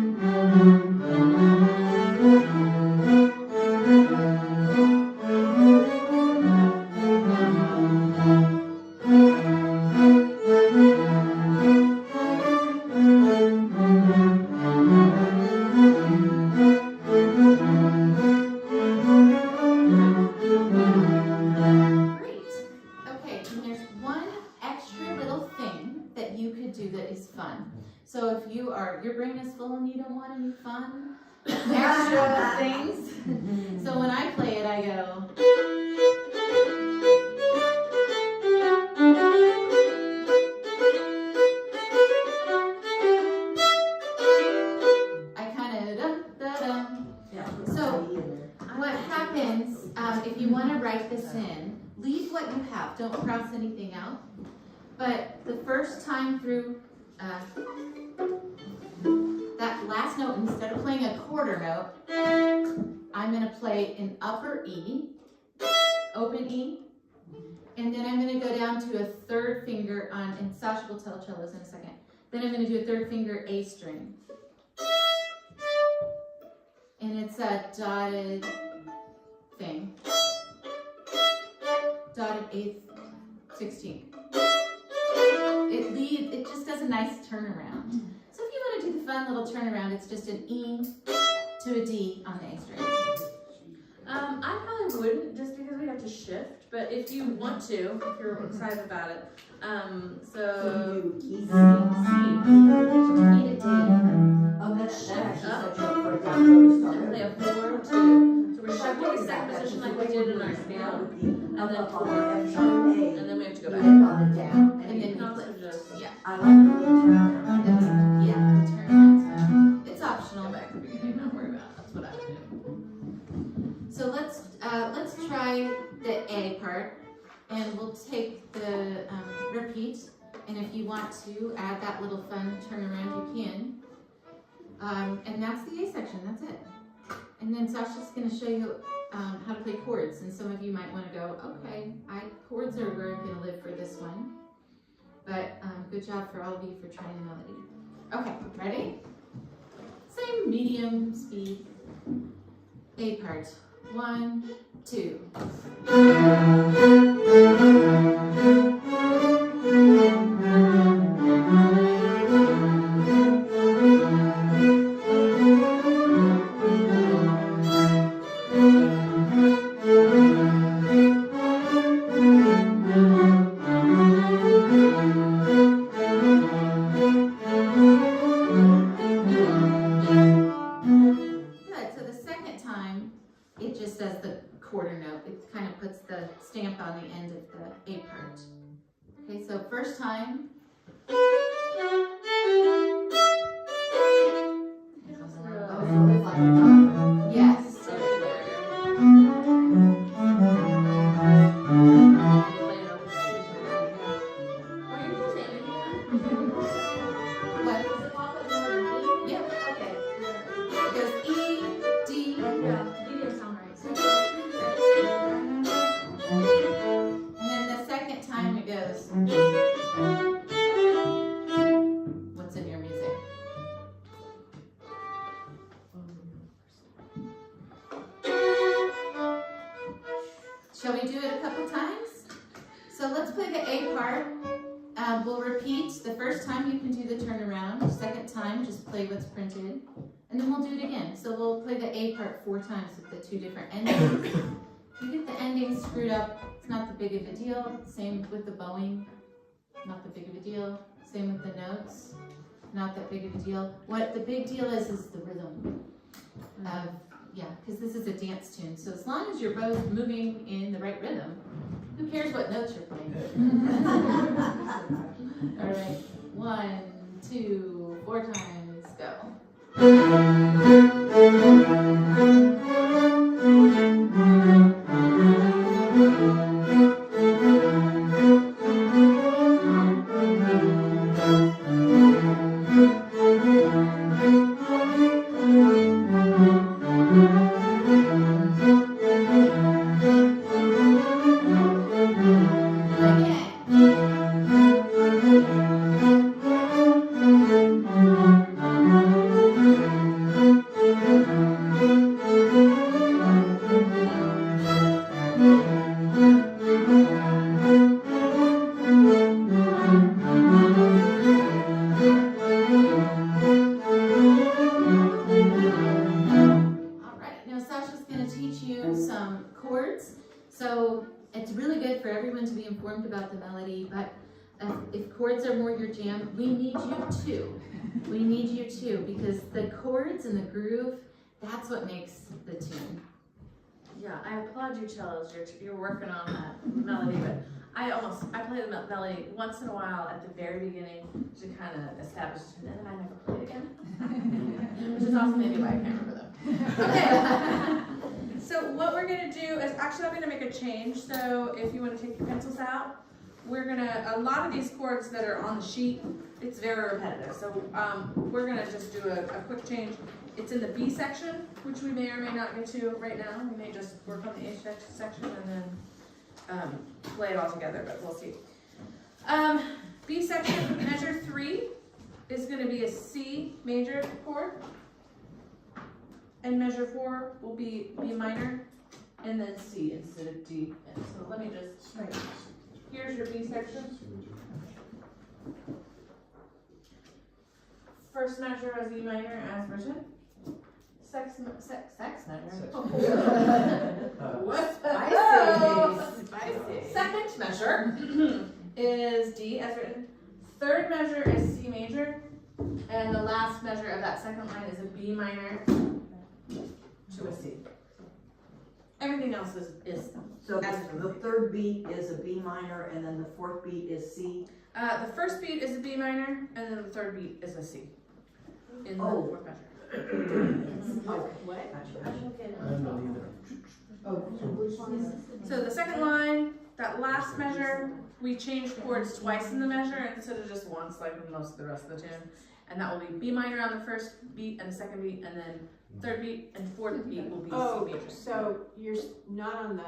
want any fun, extra things? So when I play it, I go. I kind of dum da dum. Yeah. So what happens if you want to write this in? Leave what you have. Don't cross anything out. But the first time through that last note, instead of playing a quarter note, I'm going to play an upper E, open E, and then I'm going to go down to a third finger on, and Sasha will tell cellos in a second. Then I'm going to do a third finger A string. And it's a dotted thing. Dotted eighth, 16th. It just does a nice turnaround. So if you want to do the fun little turnaround, it's just an E to a D on the A string. I probably wouldn't, just because we have to shift, but if you want to, if you're excited about it, so You do key E to D. Oh, that actually sets you up for a and down play a 4-2. So we're shifting the second position like we did in our scale, and then up on 4, the F sharp A, and then we have to go you back. end on it down, And then You can you also flip. just Yeah. I like the turn. Yeah, the turnaround. It's optional. go back to the beginning, not worry about it. That's what I would do. So let's try the A part, and we'll take the repeat. And if you want to add that little fun turnaround, you can. And that's the A section. That's it. And then Sasha's going to show you how to play chords. And some of you might want to go, okay, chords are where I'm going to live for this one. But good job for all of you for trying the melody. Okay, ready? Same medium speed. A part. 1, 2. Good. So the second time, it just does the quarter note. It kind of puts the stamp on the end of the A part. Okay, so first time. So it's like a dot. Yes. What? Yeah. Okay. It goes E, D. And then the second time it goes. What's in your music? Shall we do it a couple times? So let's play the A part. We'll repeat. The first time you can do the turnaround. Second time, just play what's printed. And then we'll do it again. So we'll play the A part 4 times with the 2 different endings. If you get the endings screwed up, it's not the big of a deal. Same with the bowing, not the big of a deal. Same with the notes, not that big of a deal. What the big deal is the rhythm. Yeah, because this is a dance tune. So as long as you're both moving in the right rhythm, who cares what notes you're playing? All right, 1, 2, 4 times, go. So it's really good for everyone to be informed about the melody, but if chords are more your jam, we need you too. We need you too, because the chords and the groove, that's what makes the tune. Yeah, I applaud you, cellos. You're working on that melody, but I play the melody once in a while at the very beginning to kind of establish it, and then I never play it again. Which is also maybe why I can't remember them. Okay. So what we're gonna do is actually I'm gonna make a change. So if you want to take your pencils out, a lot of these chords that are on the sheet, it's very repetitive. So we're gonna just do a quick change. It's in the B section, which we may or may not get to right now. We may just work on the A section and then play it all together, but we'll see. B section, measure 3 is gonna be a C major chord. And measure 4 will be B minor, and then C instead of D. And so let me just, here's your B section. First measure is E minor as written. Sex measure. What? Spicy. Second measure is D as written. Third measure is C major. And the last measure of that second line is a B minor to a C. Everything else is So the third beat is a B minor, and then the fourth beat is C. the first beat is a B minor, and then the third beat is a C. In the fourth measure. What? I don't know either. So the second line, that last measure, we change chords twice in the measure instead of just once like in most of the rest of the tune. And that will be B minor on the first beat and the second beat, and then third beat and fourth beat will be C major. So you're not on the,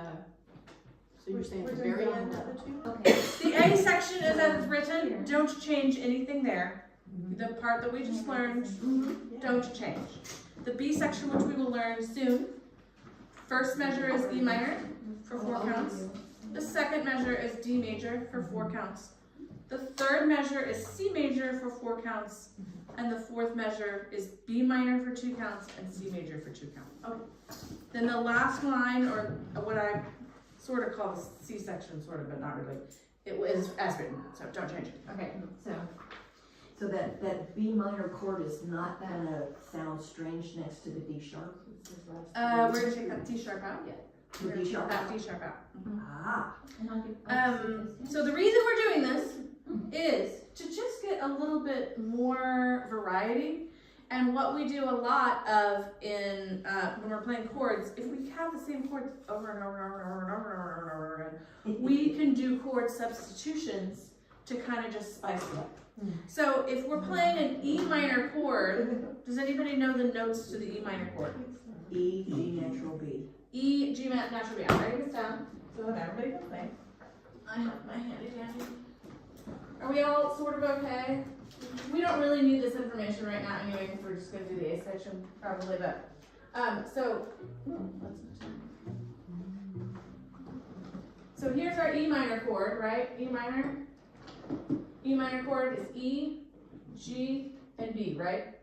so you're saying the very end of the tune? Okay. The A section is as it's written, don't change anything there. The part that we just learned, don't change. The B section, which we will learn soon, first measure is E minor for 4 counts. The second measure is D major for 4 counts. The third measure is C major for 4 counts. And the fourth measure is B minor for 2 counts and C major for 2 counts. Okay. Then the last line, or what I sort of call the C section, sort of, but not really, it was as written, so don't change it. Okay, So that B minor chord is not gonna sound strange next to the D sharp? We're gonna take that D sharp out. The D sharp That out? D sharp out. Ah. So the reason we're doing this is to just get a little bit more variety. And what we do a lot of in when we're playing chords, if we have the same chords over and over and over and over and over and over and over, we can do chord substitutions to kind of just spice it up. So if we're playing an E minor chord, does anybody know the notes to the E minor chord? E, G natural B. E, G natural B. I'm writing this down so that everybody can play. I have my handy dandy. Are we all sort of okay? We don't really need this information right now anyway, because we're just going to do the A section probably, but so here's our E minor chord, right? E minor chord is E, G, and B, right?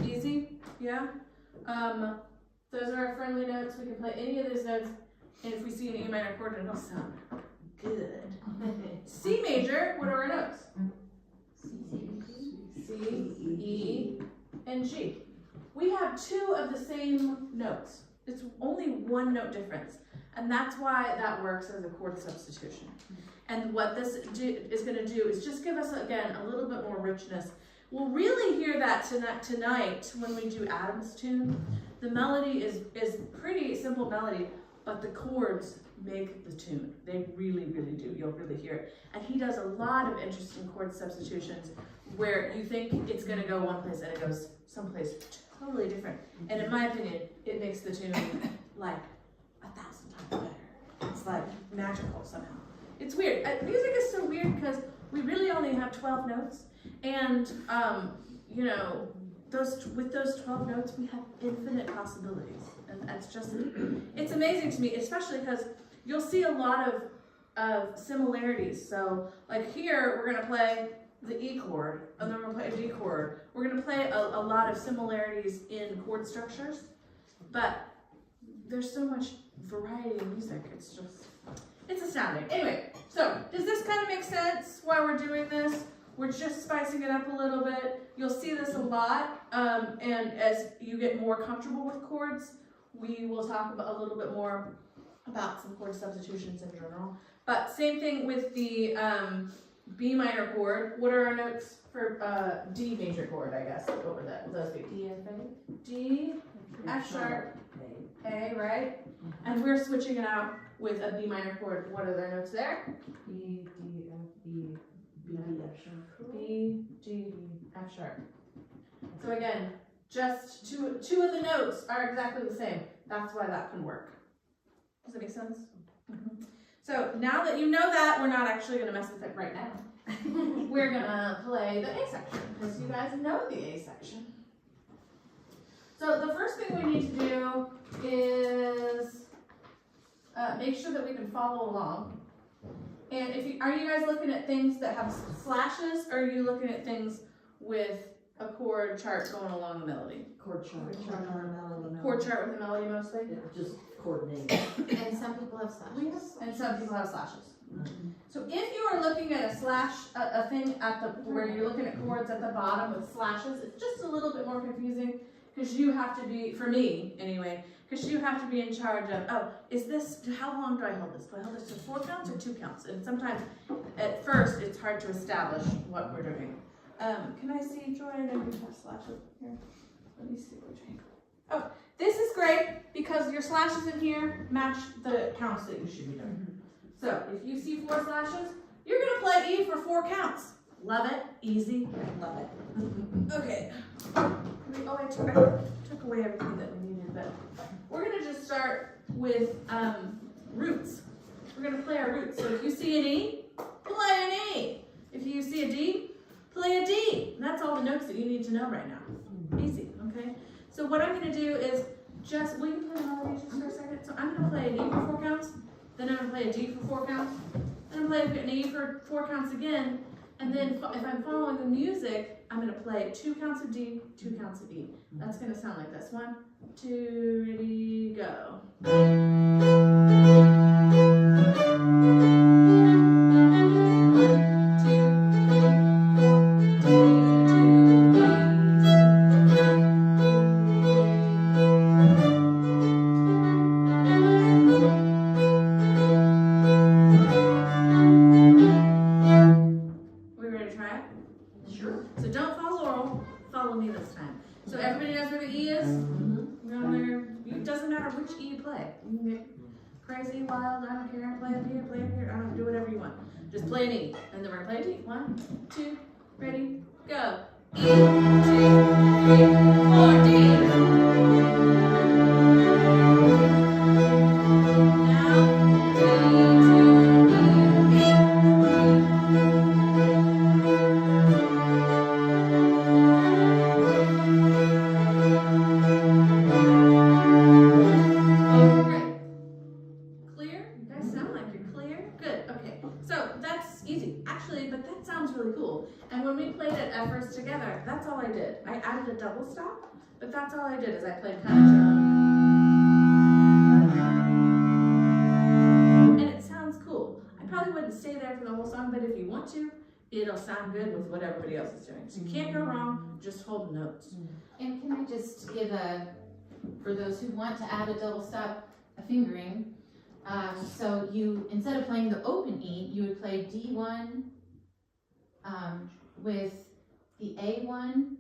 Easy, yeah? Those are our friendly notes. We can play any of those notes, and if we see an E minor chord, it'll sound good. C major, what are our notes? C, E, and G. We have 2 of the same notes. It's only 1 note difference, and that's why that works as a chord substitution. And what this is going to do is just give us, again, a little bit more richness. We'll really hear that tonight when we do Adam's tune. The melody is pretty simple melody, but the chords make the tune. They really, really do. You'll really hear it. And he does a lot of interesting chord substitutions where you think it's going to go one place and it goes someplace totally different. And in my opinion, it makes the tune like 1,000 times better. It's like magical somehow. It's weird. Music is so weird because we really only have 12 notes, and you know, with those 12 notes, we have infinite possibilities, and that's just, it's amazing to me, especially because you'll see a lot of similarities. So, like here, we're gonna play the E chord, and then we're gonna play a D chord. We're gonna play a lot of similarities in chord structures, but there's so much variety in music. It's just, it's astounding. Anyway, so does this kind of make sense why we're doing this? We're just spicing it up a little bit. You'll see this a lot, and as you get more comfortable with chords, we will talk about a little bit more about some chord substitutions in general. But same thing with the B minor chord. What are our notes for D major chord, I guess? What would those be? D, I think. D, F sharp, A, right? And we're switching it out with a B minor chord. What are their notes there? B, D, F, B, B, D, F sharp. B, G, F sharp. So again, just two of the notes are exactly the same. That's why that can work. Does that make sense? Mm-hmm. So now that you know that, we're not actually going to mess with it right now. We're going to play the A section because you guys know the A section. So the first thing we need to do is make sure that we can follow along. And are you guys looking at things that have slashes, or are you looking at things with a chord chart going along the melody? Chord chart. Chord chart with the melody mostly? Yeah, just chord name. And some people have slashes. And some people have slashes. So if you are looking at a slash, a thing at the where you're looking at chords at the bottom with slashes, it's just a little bit more confusing because you have to be, for me anyway, because you have to be in charge of, oh, is this, how long do I hold this? Do I hold this to 4 counts or 2 counts? And sometimes at first it's hard to establish what we're doing. Can I see, Joy? I know you have slashes here. Let me see what you're doing. Oh, this is great because your slashes in here match the counts that you should be doing. So if you see 4 slashes, you're gonna play E for 4 counts. Love it, easy, love it. Okay. Oh, I took away everything that we needed, but we're gonna just start with roots. We're gonna play our roots. So if you see an E, play an E. If you see a D, play a D. And that's all the notes that you need to know right now. Easy, okay? So what I'm gonna do is will you play melody just for a second? So I'm gonna play an E for 4 counts, then I'm gonna play a D for 4 counts, then I'm gonna play an E for 4 counts again, and then if I'm following the music, I'm gonna play 2 counts of D, 2 counts of E. That's gonna sound like this. 1, 2, ready, go. Crazy, wild, I don't care, play it here, I don't do whatever you want. Just play an E, and then we're gonna play a D. 1, 2, ready, go. E, 2, 3, 4, D. Now, D, 2, E, E. Together, that's all I did. I added a double stop, but that's all I did is I played kind of and it sounds cool. I probably wouldn't stay there for the whole song, but if you want to, it'll sound good with what everybody else is doing. So you can't go wrong, just hold notes. And can I just give for those who want to add a double stop, a fingering. So you, instead of playing the open E, you would play D1 with the A1,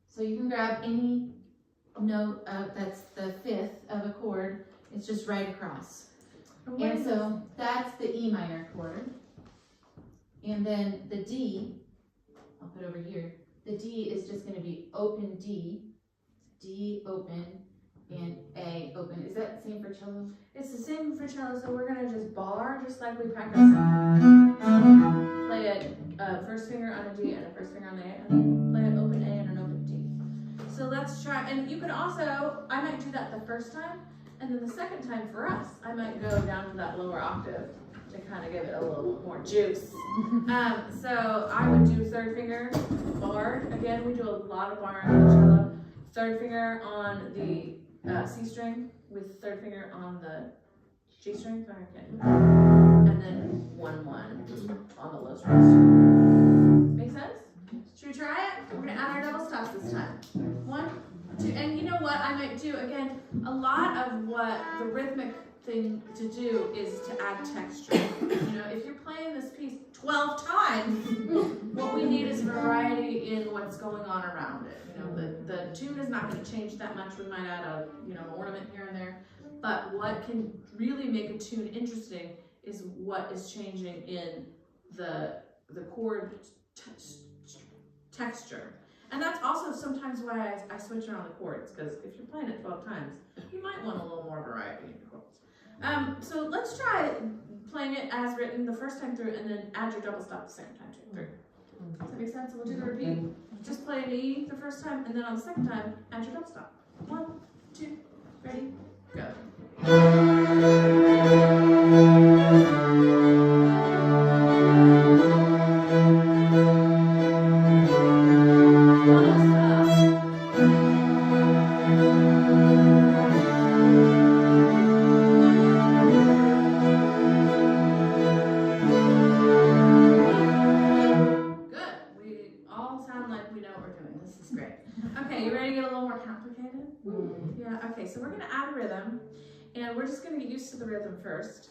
so you can grab any note that's the 5th of a chord, it's just right across. And so that's the E minor chord. And then the D, I'll put over here, the D is just going to be open D, D open, and A open. Is that the same for cello? It's the same for cello, so we're going to just bar, just like we practice. Play a first finger on a D and a first finger on the A, and then play an open A and an open D. So let's try, and you can also, I might do that the first time, and then the second time for us, I might go down to that lower octave to kind of give it a little more juice. So I would do 3rd finger, bar. Again, we do a lot of barring on the cello. 3rd finger on the C string with 3rd finger on the G string, sorry, okay. And then 1-1 on the low strings. Make sense? Should we try it? We're gonna add our double stops this time. 1, 2, and you know what I might do, again, a lot of what the rhythmic thing to do is to add texture. You know, if you're playing this piece 12 times, what we need is variety in what's going on around it. You know, the tune is not gonna change that much. We might add a, you know, ornament here and there, but what can really make a tune interesting is what is changing in the chord texture. And that's also sometimes why I switch around the chords, because if you're playing it 12 times, you might want a little more variety in your chords. So let's try playing it as written the first time through, and then add your double stop the second time through. Does that make sense? So we'll do the repeat. Just play an E the first time, and then on the second time, add your double stop. 1, 2, ready, go. Okay, you ready to get a little more complicated? Yeah, okay, so we're gonna add a rhythm, and we're just gonna get used to the rhythm first,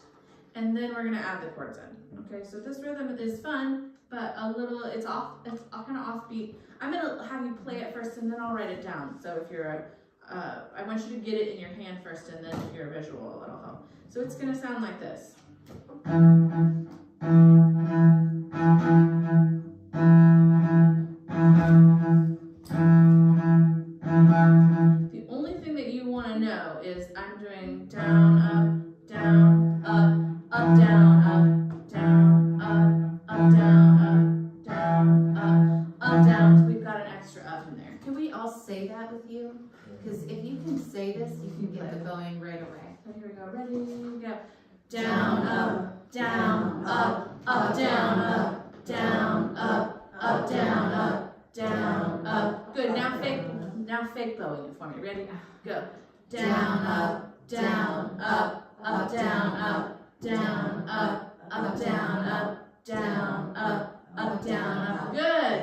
and then we're gonna add the chords in. Okay, so this rhythm is fun, but it's kind of offbeat. I'm gonna have you play it first, and then I'll write it down. So if you're I want you to get it in your hand first, and then if you're a visual, it'll help. So it's gonna sound like this. The only thing that you want to know is I'm doing down, up, down, up, down, up, down, up, down, up, down, up, down. So we've got an extra up in there. Can we all say that with you? Because if you can say this, you can get the going right away. So here we go. Ready? Go. Down, up, down, up, down, up, down, up, down, up, down, up. Good. Now fake bowing it for me. Ready? Go. Down, up, down, up, down, up, down, up, down, up, down, up, down, up. Good.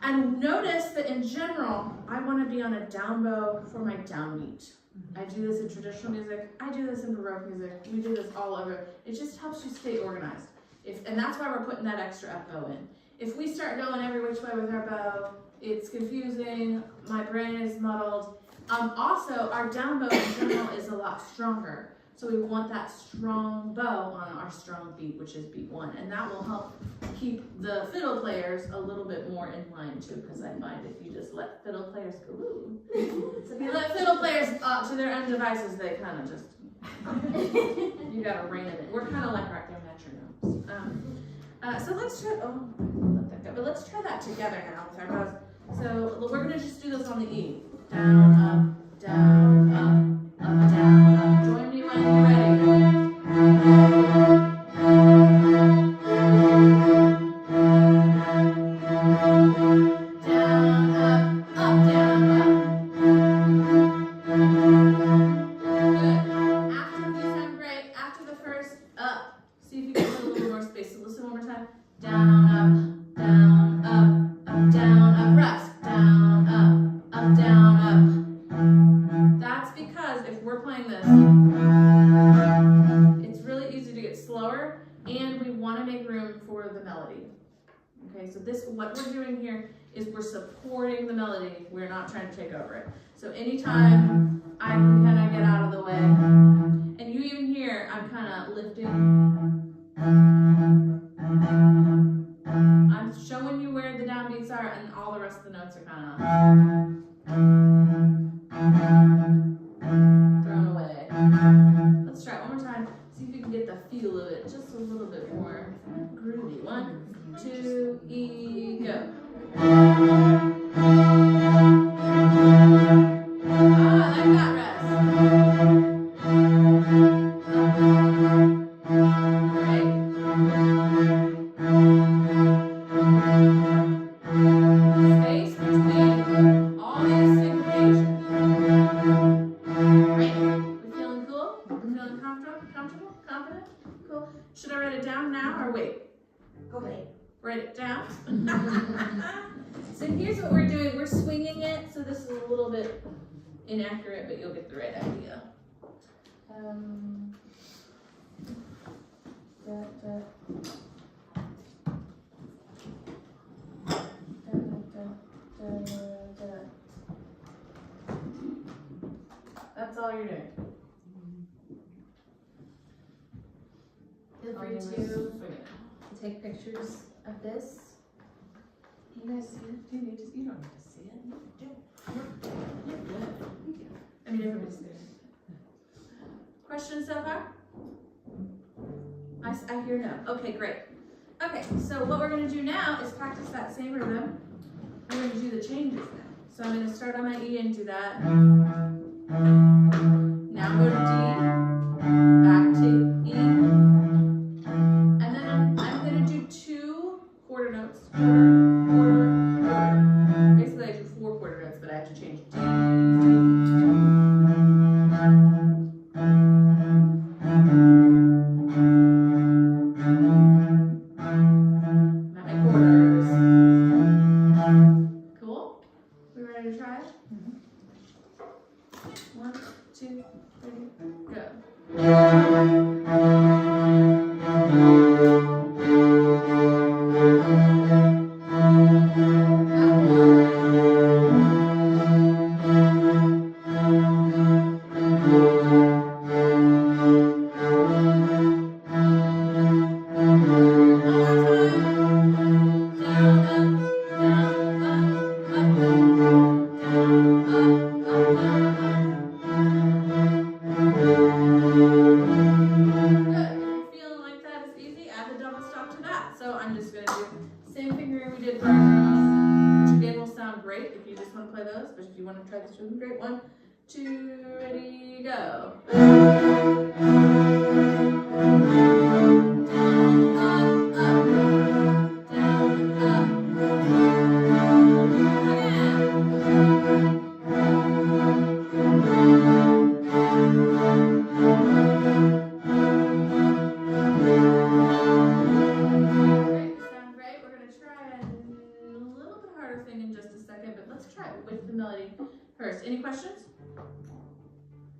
And notice that in general, I want to be on a down bow for my downbeat. I do this in traditional music. I do this in Baroque music. We do this all over. It just helps you stay organized. And that's why we're putting that extra up bow in. If we start going every which way with our bow, it's confusing. My brain is muddled. Also, our down bow in general is a lot stronger. So we want that strong bow on our strong beat, which is beat 1. And that will help keep the fiddle players a little bit more in line too, because I find if you just let fiddle players go, ooh. So if you let fiddle players to their own devices, they kind of just, you gotta rein it in. We're kind of like our metronomes. So let's try, let that go. But let's try that together now with our bows. So we're gonna just do this on the E. Down, up, down, up, down, up. Join me when you're ready. What we're doing here is we're supporting the melody. We're not trying to take over it. So anytime I can kind of get out of the way, and you even hear I'm kind of lifting. I'm showing you where the downbeats are, and all the rest of the notes are kind of thrown away. Let's try it one more time. See if you can get the feel of it just a little bit more groovy. 1, 2, E, go. Like that rest. Great. Space between all these syncopations. Great. We feeling cool? Feeling comfortable? Should I write it down now or wait? Go ahead. Write it down. So here's what we're doing. We're swinging it. So this is a little bit inaccurate, but you'll get the right idea. That's all you're doing. Feel free to take pictures of this. You guys see it? Do you need to? You don't need to see it. You're good. I mean, everybody's good. Questions so far? I hear no. Okay, great. Okay, so what we're going to do now is practice that same rhythm. We're going to do the changes now. So I'm going to start on my E and do that. Now go to D, back to E, and then I'm going to do 2 quarter notes. Quarter. Basically, I do 4 quarter notes, but I have to change D. Not my quarters. Cool? We ready to try it? 1, 2, 3, go. Try this rhythm. Great. 1, 2, ready, go. Any questions?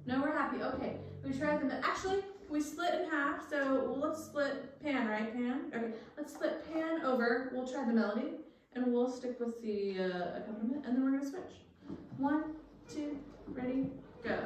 No, we're happy. Okay, we tried them. Actually, we split in half. So let's split pan, right? Pan. Okay, let's split pan over. We'll try the melody, and we'll stick with the accompaniment, and then we're gonna switch. 1, 2, ready, go.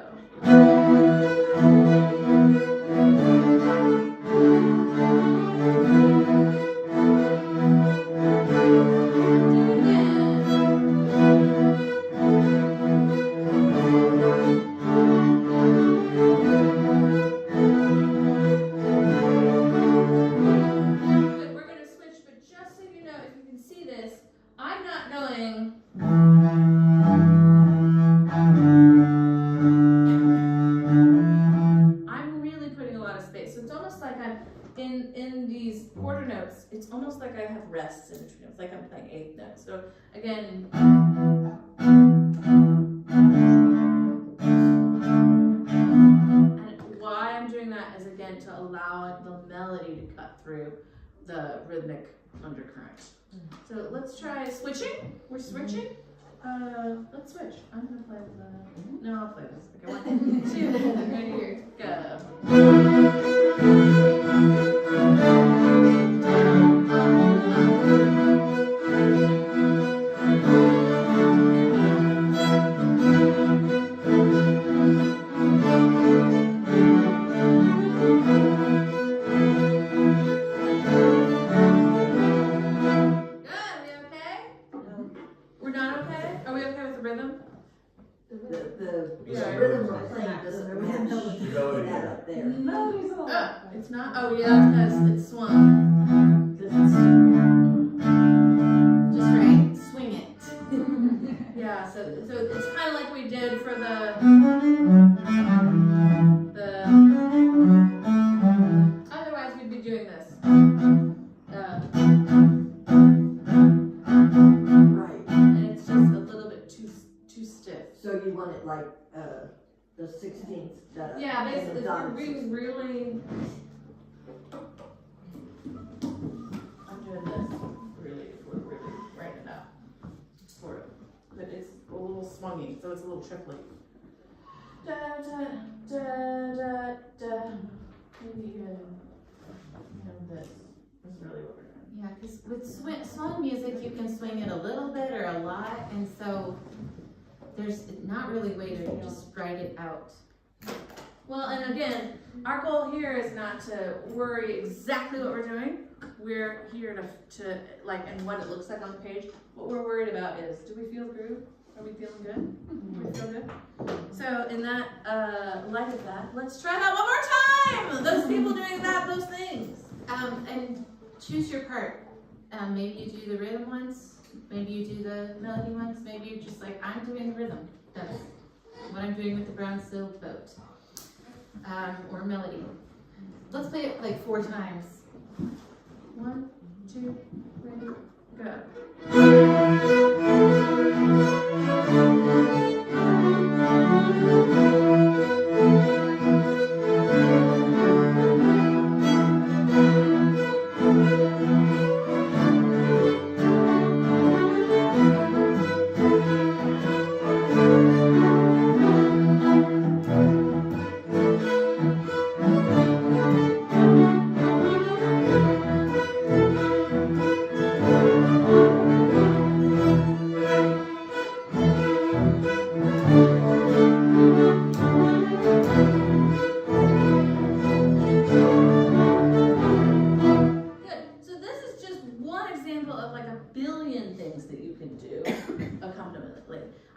It's almost like I have rests in between. It's like I'm playing 8th notes. So again, and why I'm doing that is again to allow the melody to cut through the rhythmic undercurrent. So let's try switching. We're switching. Let's switch. I'm gonna play the. No, I'll play this. Okay, 1, 2, ready, go. It's not? Oh yeah, because it's swung. Just right, swing it. Yeah, so it's kind of like we did for the otherwise we'd be doing this. Right. And it's just a little bit too stiff. So you want it like the 16th. Yeah, basically we're being really little swungy, so it's a little triply. Da da da da da. Maybe even this is really what we're doing. Yeah, because with swing music, you can swing it a little bit or a lot, and so there's not really a way to just write it out. Well, and again, our goal here is not to worry exactly what we're doing. We're here to like, and what it looks like on the page. What we're worried about is, do we feel groove? Are we feeling good? Do we feel good? So in that light of that, let's try that one more time. Those people doing those things. And choose your part. Maybe you do the rhythm ones, maybe you do the melody ones, maybe you're just like, I'm doing rhythm. That's what I'm doing with the brown silk boat. Or melody. Let's play it like 4 times. 1, 2, 3, go.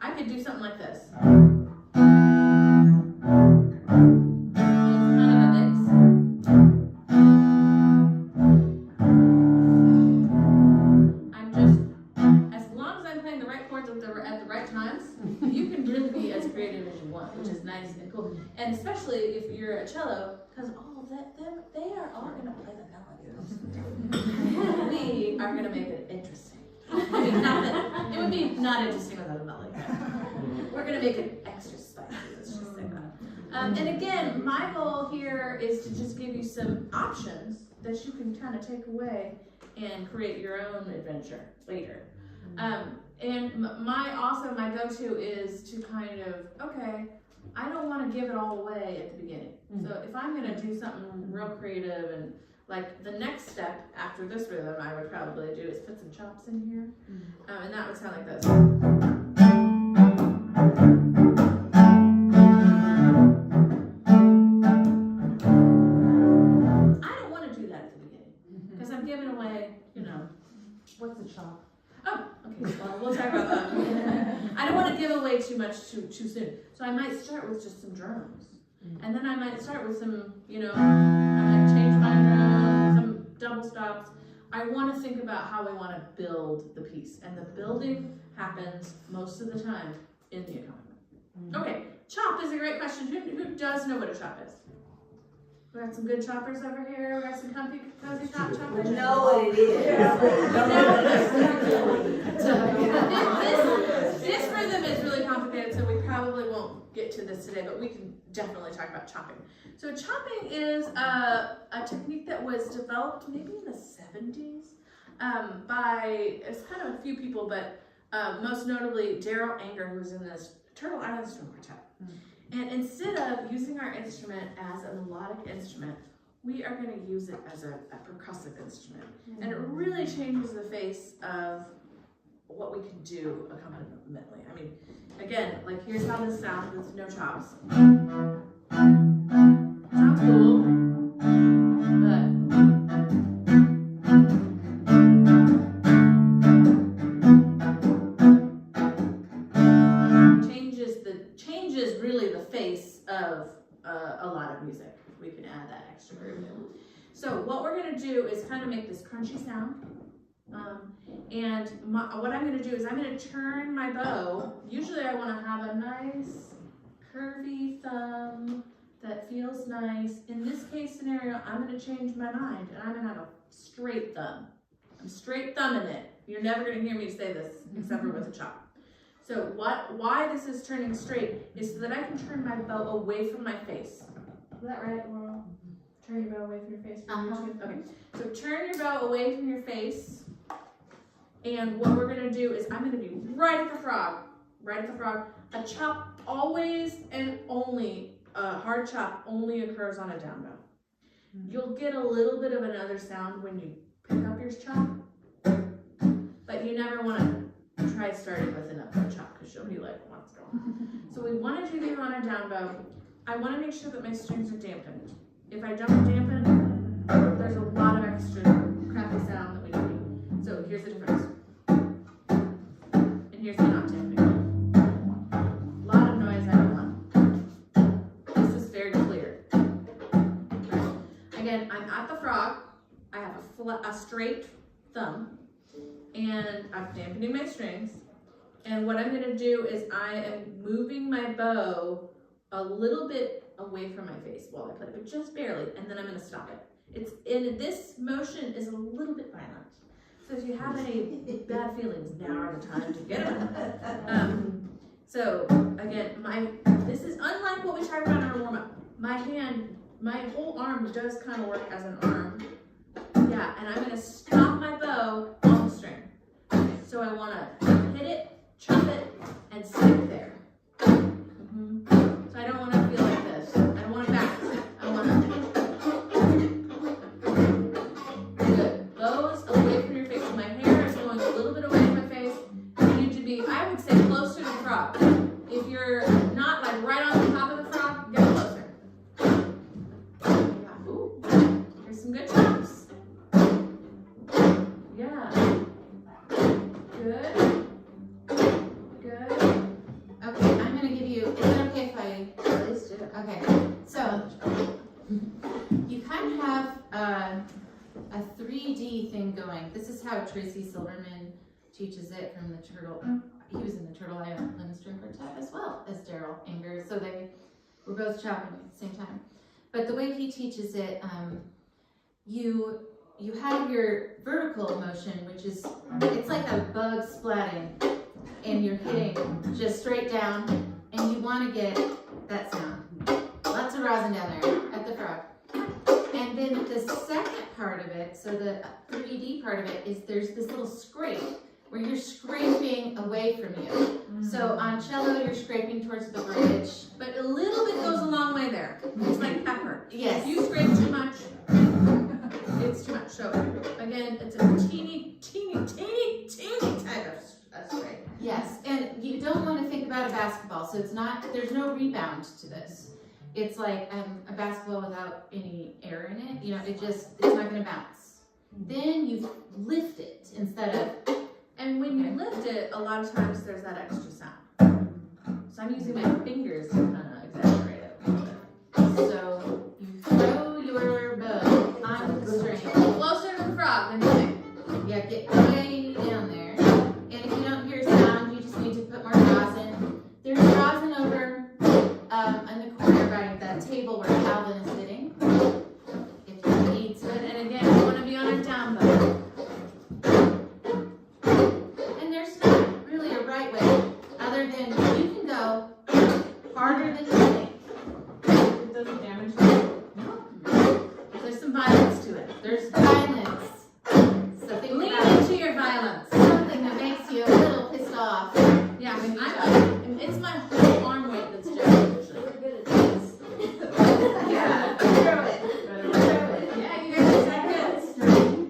I could do something like this. It's kind of a mix. I'm just, as long as I'm playing the right chords at the right times, you can really be as creative as you want, which is nice and cool. And especially if you're a cello, because they are all going to play the melodies. We are going to make it interesting. I mean, not that, it would be not interesting without a melody. We're going to make it extra spicy, let's just say that. And again, my goal here is to just give you some options that you can kind of take away and create your own adventure later. And my go-to is to kind of, okay, I don't want to give it all away at the beginning. So if I'm going to do something real creative and like the next step after this rhythm I would probably do is put some chops in here. And that would sound like this. I don't want to do that at the beginning because I'm giving away, you know. What's a chop? Oh, okay, well, we'll talk about that. I don't want to give away too much too soon. So I might start with just some drums. And then I might start with some, you know, I might change my drum, some double stops. I want to think about how we want to build the piece. And the building happens most of the time in the accompaniment. Okay, chop is a great question. Who does know what a chop is? We got some good choppers over here. We got some comfy, cozy choppers. We know what it is. This rhythm is really complicated, so we probably won't get to this today, but we can definitely talk about chopping. So chopping is a technique that was developed maybe in the 70s by, it's kind of a few people, but most notably Daryl Anger, who's in this Turtle Island String Quartet. And instead of using our instrument as a melodic instrument, we are going to use it as a percussive instrument. And it really changes the face of what we can do accompanimentally. I mean, again, like here's how this sounds with no chops. Sounds cool, changes really the face of a lot of music. We can add that extra groove in. So what we're going to do is kind of make this crunchy sound. What I'm going to do is I'm going to turn my bow. Usually I want to have a nice curvy thumb that feels nice. In this case scenario, I'm going to change my mind and I'm going to have a straight thumb. I'm straight thumbing it. You're never going to hear me say this except for with a chop. So why this is turning straight is so that I can turn my bow away from my face. Is that right, Laurel? Turn your bow away from your face for YouTube? Okay, so turn your bow away from your face. And what we're going to do is I'm going to be right at the frog. right at the frog. A chop always and only, a hard chop only occurs on a down bow. You'll get a little bit of another sound when you pick up your chop, but you never want to try starting with an upward chop because you'll be like, what's going on? So we want to do these on a down bow. I want to make sure that my strings are dampened. If I don't dampen, there's a lot of extra crappy sound that we don't need. So here's the difference. And here's the not damping. A lot of noise I don't want. This is very clear. Again, I'm at the frog. I have a straight thumb. And I'm dampening my strings. And what I'm going to do is I am moving my bow a little bit away from my face while I play, but just barely, and then I'm going to stop it. This motion is a little bit violent. So if you have any bad feelings, now are the time to get them. So again, this is unlike what we tried around our warm-up. My whole arm does kind of work as an arm. Yeah, and I'm going to stop my bow on the string. So I want to hit it, chop it, and stick there. So I don't want to feel like this. I don't want to back. I want to. Good. Bows away from your face. So my hair is going a little bit away from my face. You need to be, I would say, closer to the frog. If you're not like right on the top of the frog, get closer. Yeah. Ooh. Here's some good chops. Yeah. Good. Good. Okay, I'm gonna give you, is it okay if I, Please do. okay, so you kind of have a 3D thing going. This is how Tracy Silverman teaches it from the Turtle. He was in the Turtle Island String Quartet as well as Daryl Anger, so they were both chopping at the same time. But the way he teaches it, you have your vertical motion, which is, it's like a bug splatting, and you're hitting just straight down, and you want to get that sound. Lots of rosin down there at the frog. And then the second part of it, so the 3D part of it, is there's this little scrape where you're scraping away from you. So on cello, you're scraping towards the bridge. But a little bit goes a long way there. It's like pepper. Yes. If you scrape too much, it's too much. So again, it's a teeny type of scrape. Yes, and you don't want to think about a basketball, so it's not, there's no rebound to this. It's like a basketball without any air in it, you know, it's not going to bounce. Then you lift it instead of, And when you lift it, a lot of times there's that extra sound. So I'm using my fingers to kind of exaggerate it a little bit. so you throw your bow on the string. Closer to the frog than you think. Yeah, get way down there. And if you don't hear sound, you just need to put more rosin. There's rosin over in the corner by that table where Calvin is sitting. If you need Good. to. And again, you want to be on a down bow. And there's not really a right way, other than you can go harder than you think. It doesn't damage the There's some violence to it. There's violence. So think Lean about into your violence. something that makes you a little pissed off. Yeah, I mean, it's my whole arm weight that's generally usually. We're good at this. Yeah, throw it. Throw it. Yeah, you guys are good.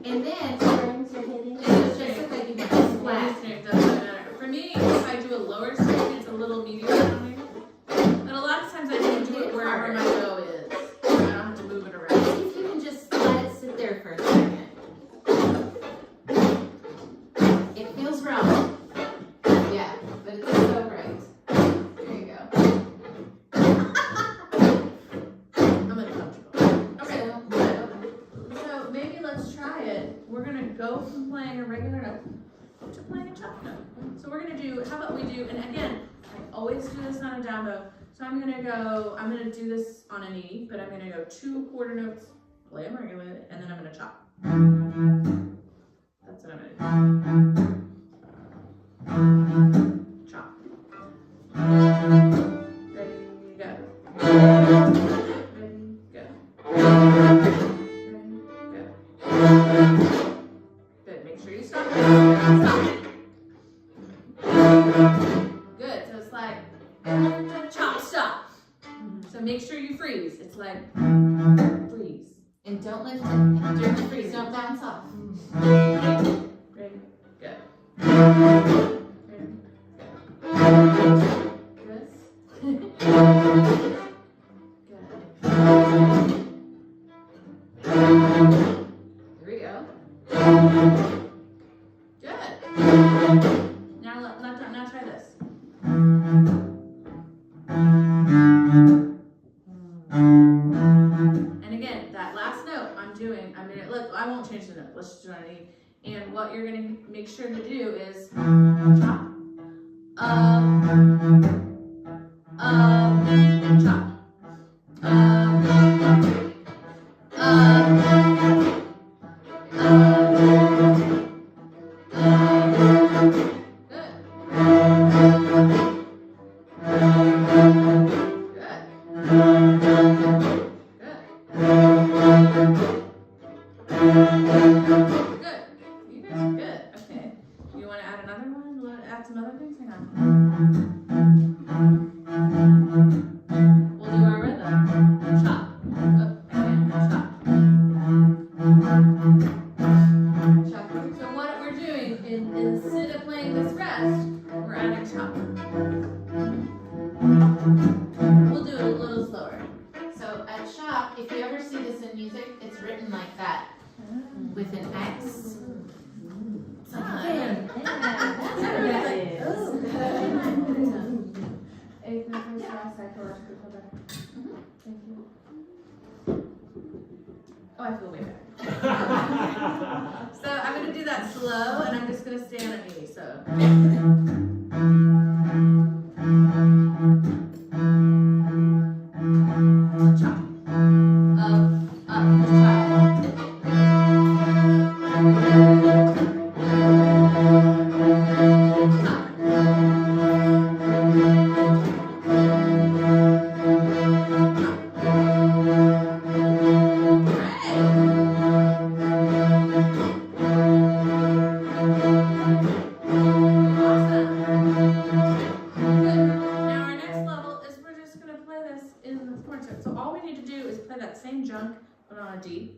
And then Strings are hitting. it's just like you can just flat. It doesn't matter. For me, if I do a lower string, it's a little medium sounding. But a lot of times I can do it wherever my bow is. I don't have to move it around. See if you can just let it sit there for a second. It feels wrong. Yeah, but it's so right. There you go. I'm uncomfortable. Okay, So, so maybe let's try it. We're gonna go from playing a regular note to playing a chop note. So we're gonna do, how about we do, and again, I always do this on a down bow. So I'm gonna do this on an E, but I'm gonna go 2 quarter notes, play them regularly, and then I'm gonna chop. That's what I'm gonna do. Chop. Ready, go. Ready, go. Ready, go. Good, make sure you stop. Stop. Good, So make sure you freeze. It's like freeze. And don't lift it. During the freeze, don't bounce off. Ready? Go. Ready? Good. Here we go. Good. Now try this. And again, that last note look, I won't change the note. Let's just do it on E. And what you're gonna make sure to do is chop. Chop. We'll do it a little slower. So at shop, if you ever see this in music, it's written like that with an X. Oh, I feel way better. So I'm gonna do that slow, and I'm just gonna stay on an E. So. Chop. D,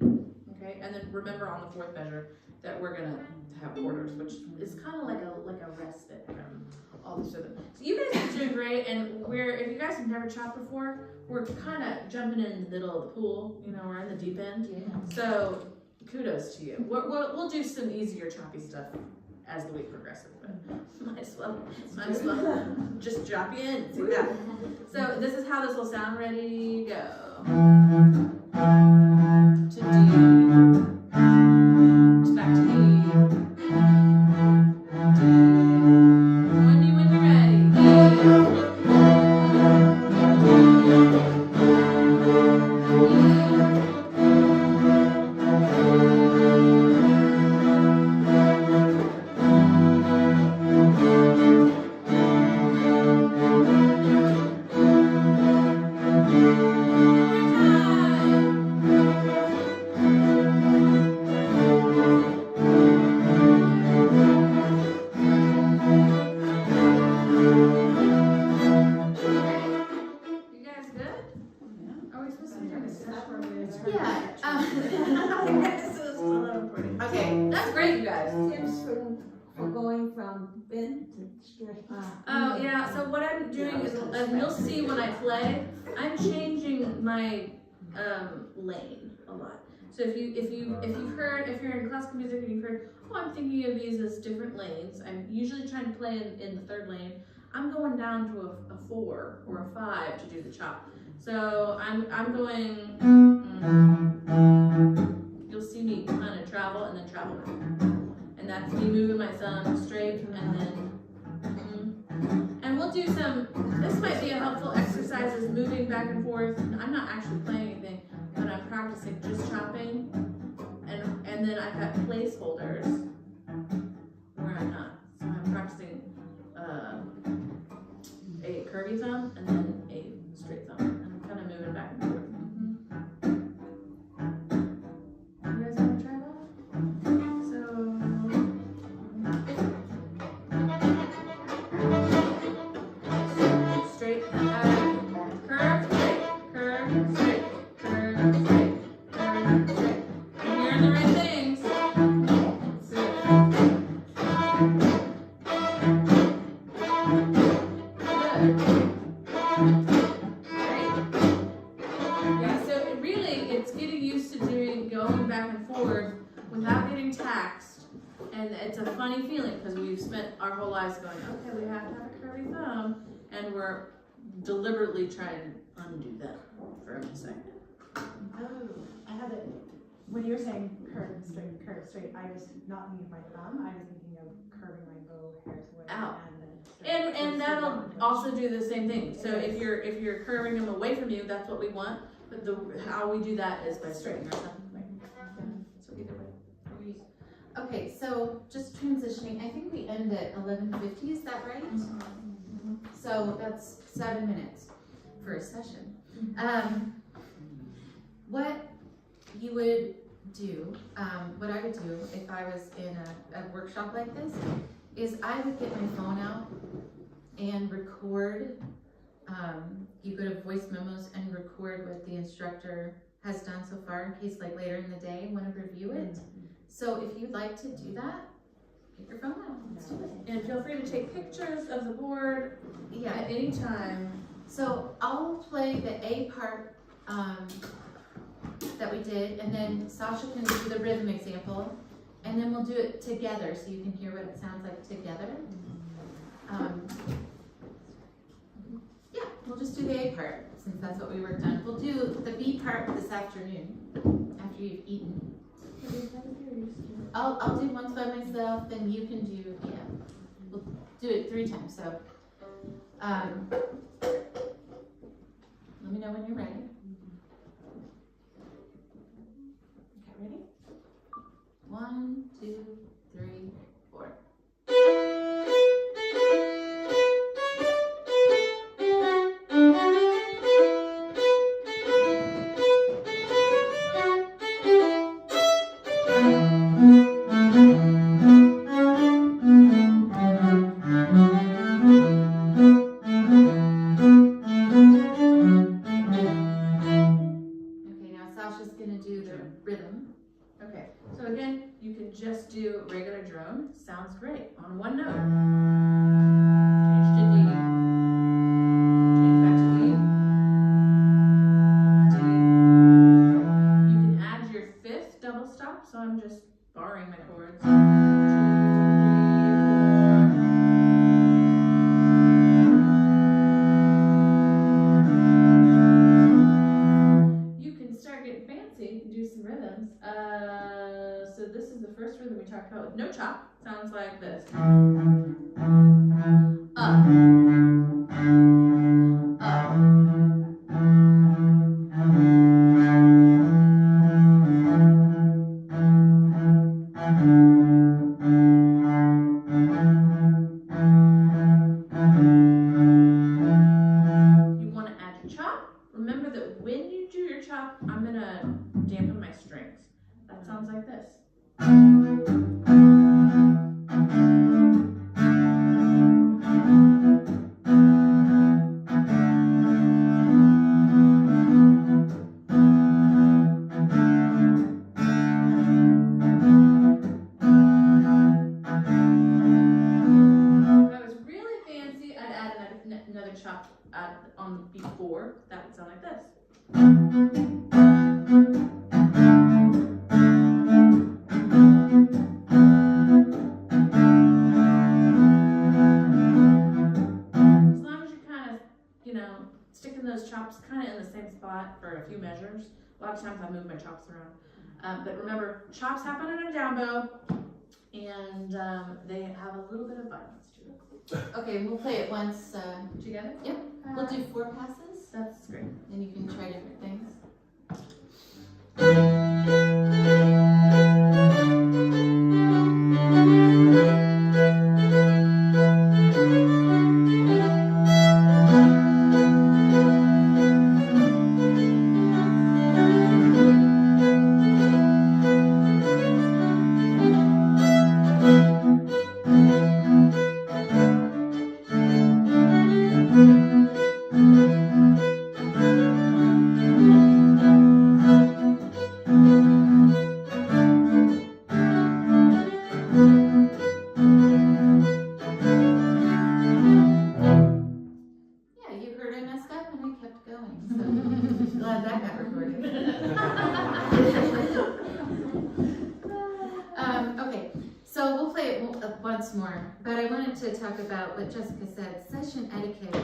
okay, and then remember on the fourth measure that we're gonna have quarters, which is kind of like a respite from all this rhythm. So you guys are doing great, and if you guys have never chopped before, we're kind of jumping in the middle of the pool. You know, we're in the deep end. Yeah. So kudos to you. We'll do some easier choppy stuff as the week progresses, but might as well just drop you in. See that. So this is how this will sound. Ready, go. To D, back to E, D, when you're ready, E, okay, that's great, you guys. Tips for going from bend to straight. Oh yeah, so what I'm doing is, you'll see when I play, I'm changing my lane a lot. So if you're in classical music and you've heard, oh, I'm thinking of these as different lanes. I'm usually trying to play in the third lane. I'm going down to a 4 or a 5 to do the chop. So I'm going. You'll see me kind of travel and then travel back, and that's me moving my thumb straight and then. And we'll do some. This might be a helpful exercise, is moving back and forth. I'm not actually playing anything, but I'm practicing just chopping, and then I've got placeholders where I'm not. So I'm practicing a curvy thumb and then a straight thumb, and I'm kind of moving back and forth. You guys want to try that? So. Straight, curve, straight, curve, curve, straight, curve, straight, curve, straight. You're hearing the right things. Yeah, so it's getting used to going back and forth without getting taxed. And it's a funny feeling because we've spent our whole lives going, okay, we have to have a curvy thumb, and we're deliberately trying to undo that for a second. Oh, I have it. When you were saying curve straight, I was not thinking of my thumb. I was thinking of curving my bow hairs away Out. and then straight. And that'll also do the same thing. So if you're curving them away from you, that's what we want. But how we do that is by straightening our thumb. So either way. Okay, so just transitioning, I think we end at 11:50, is that right? So that's 7 minutes for a session. What you would do, what I would do if I was in a workshop like this, is I would get my phone out and record. You go to voice memos and record what the instructor has done so far in case like later in the day you want to review it. So if you'd like to do that, get your phone out. Let's do it. And feel free to take pictures of the board Yeah. at any time. So I'll play the A part that we did, and then Sasha can do the rhythm example, and then we'll do it together so you can hear what it sounds like together. Yeah, we'll just do the A part since that's what we worked on. We'll do the B part this afternoon after you've eaten. I'll do one by myself, then you can do, we'll do it 3 times. So let me know when you're ready. Okay, ready? 1, 2, 3, 4. Just do regular drone. Sounds great on one note. Change to D. Change back to D. D. You can add your 5th double stop, so I'm just borrowing my chords. 2, 3, 4. You can start getting fancy and do some rhythms. So this is the first rhythm we talked about with no chop. Sounds like this. You want to add your chop. Remember that when you do your chop, I'm going to dampen my strings. That sounds like this. Another chop on beat 4, that would sound like this. As long as you're kind of, sticking those chops kind of in the same spot for a few measures. A lot of times I move my chops around. But remember, chops happen on a down bow, and they have a little bit of violence to it. Okay, we'll play it once Together? Yep. We'll do 4 passes. That's great. Then you can try different things. lots more, but I wanted to talk about what Jessica said, session etiquette.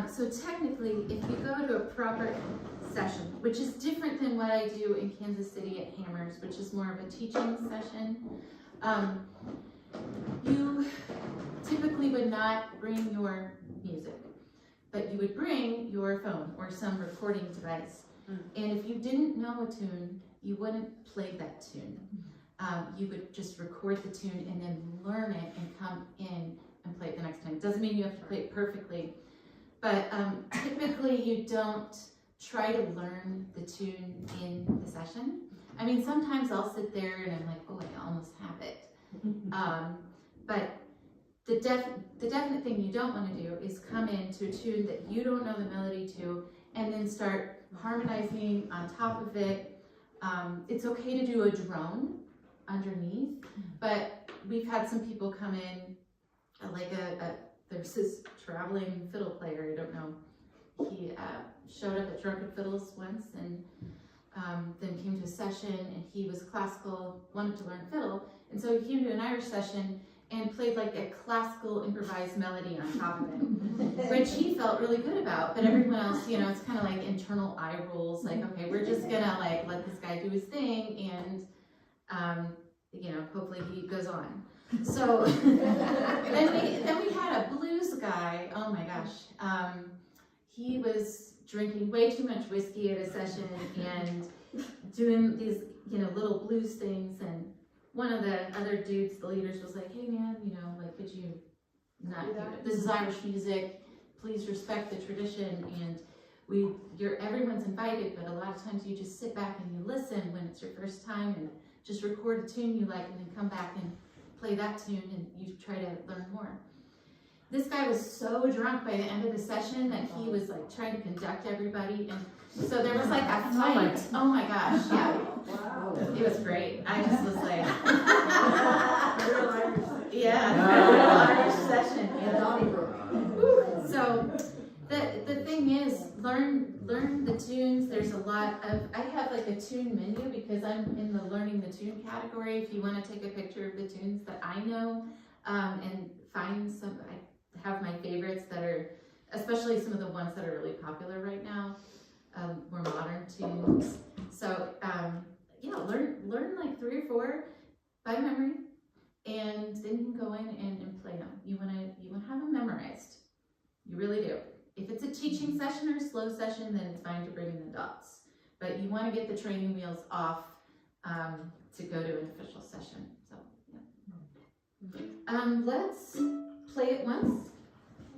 So technically, if you go to a proper session, which is different than what I do in Kansas City at Hammers, which is more of a teaching session, you typically would not bring your music, but you would bring your phone or some recording device. And if you didn't know a tune, you wouldn't play that tune. You would just record the tune and then learn it and come in and play it the next time. Doesn't mean you have to play it perfectly, but typically you don't try to learn the tune in the session. I mean, sometimes I'll sit there and I'm like, oh, I almost have it. But the definite thing you don't want to do is come into a tune that you don't know the melody to and then start harmonizing on top of it. It's okay to do a drone underneath, but we've had some people come in, like there's this traveling fiddle player, I don't know, he showed up at Drunken Fiddles once and then came to a session, and he was classical, wanted to learn fiddle, and so he came to an Irish session and played like a classical improvised melody on top of it, which he felt really good about, but everyone else, you know, it's kind of like internal eye rolls, like, okay, we're just gonna like let this guy do his thing, and you know, hopefully he goes on. So then we had a blues guy, oh my gosh, he was drinking way too much whiskey at a session and doing these, you know, little blues things, and one of the other dudes, the leaders, was like, hey man, you know, like, could you not do it? This is Irish music, please respect the tradition, and everyone's invited, but a lot of times you just sit back and you listen when it's your first time and just record a tune you like and then come back and play that tune and you try to learn more. This guy was so drunk by the end of the session that he was like trying to conduct everybody, and so there was like a fight. Oh my gosh, yeah. Wow. It was great. I just was like, yeah, Irish session. And Donnybrook. So the thing is, learn the tunes. There's a lot of, I have like a tune menu because I'm in the learning the tune category. If you want to take a picture of the tunes that I know, and find some, I have my favorites that are, especially some of the ones that are really popular right now, more modern tunes. So yeah, learn like 3 or 4 by memory, and then you can go in and play them. You wanna have them memorized. You really do. If it's a teaching session or a slow session, then it's fine to bring in the dots. But you want to get the training wheels off to go to an official session. So yeah. Let's play it once,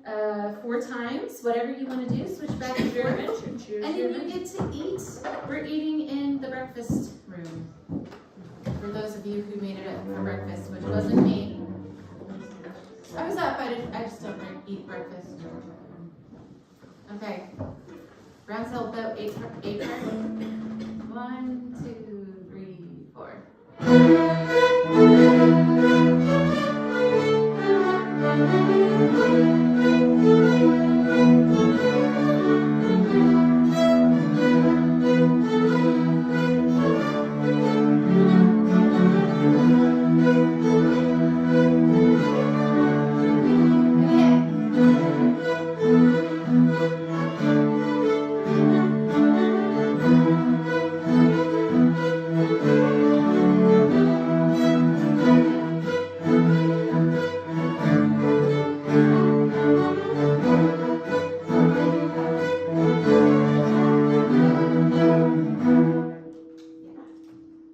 4 times, whatever you want to do. Switch back and forth, and then you get to eat. We're eating in the breakfast room. For those of you who made it up for breakfast, which wasn't me. I was up, I just don't eat breakfast. Okay. Round cell boat, 8 part. 1, 2.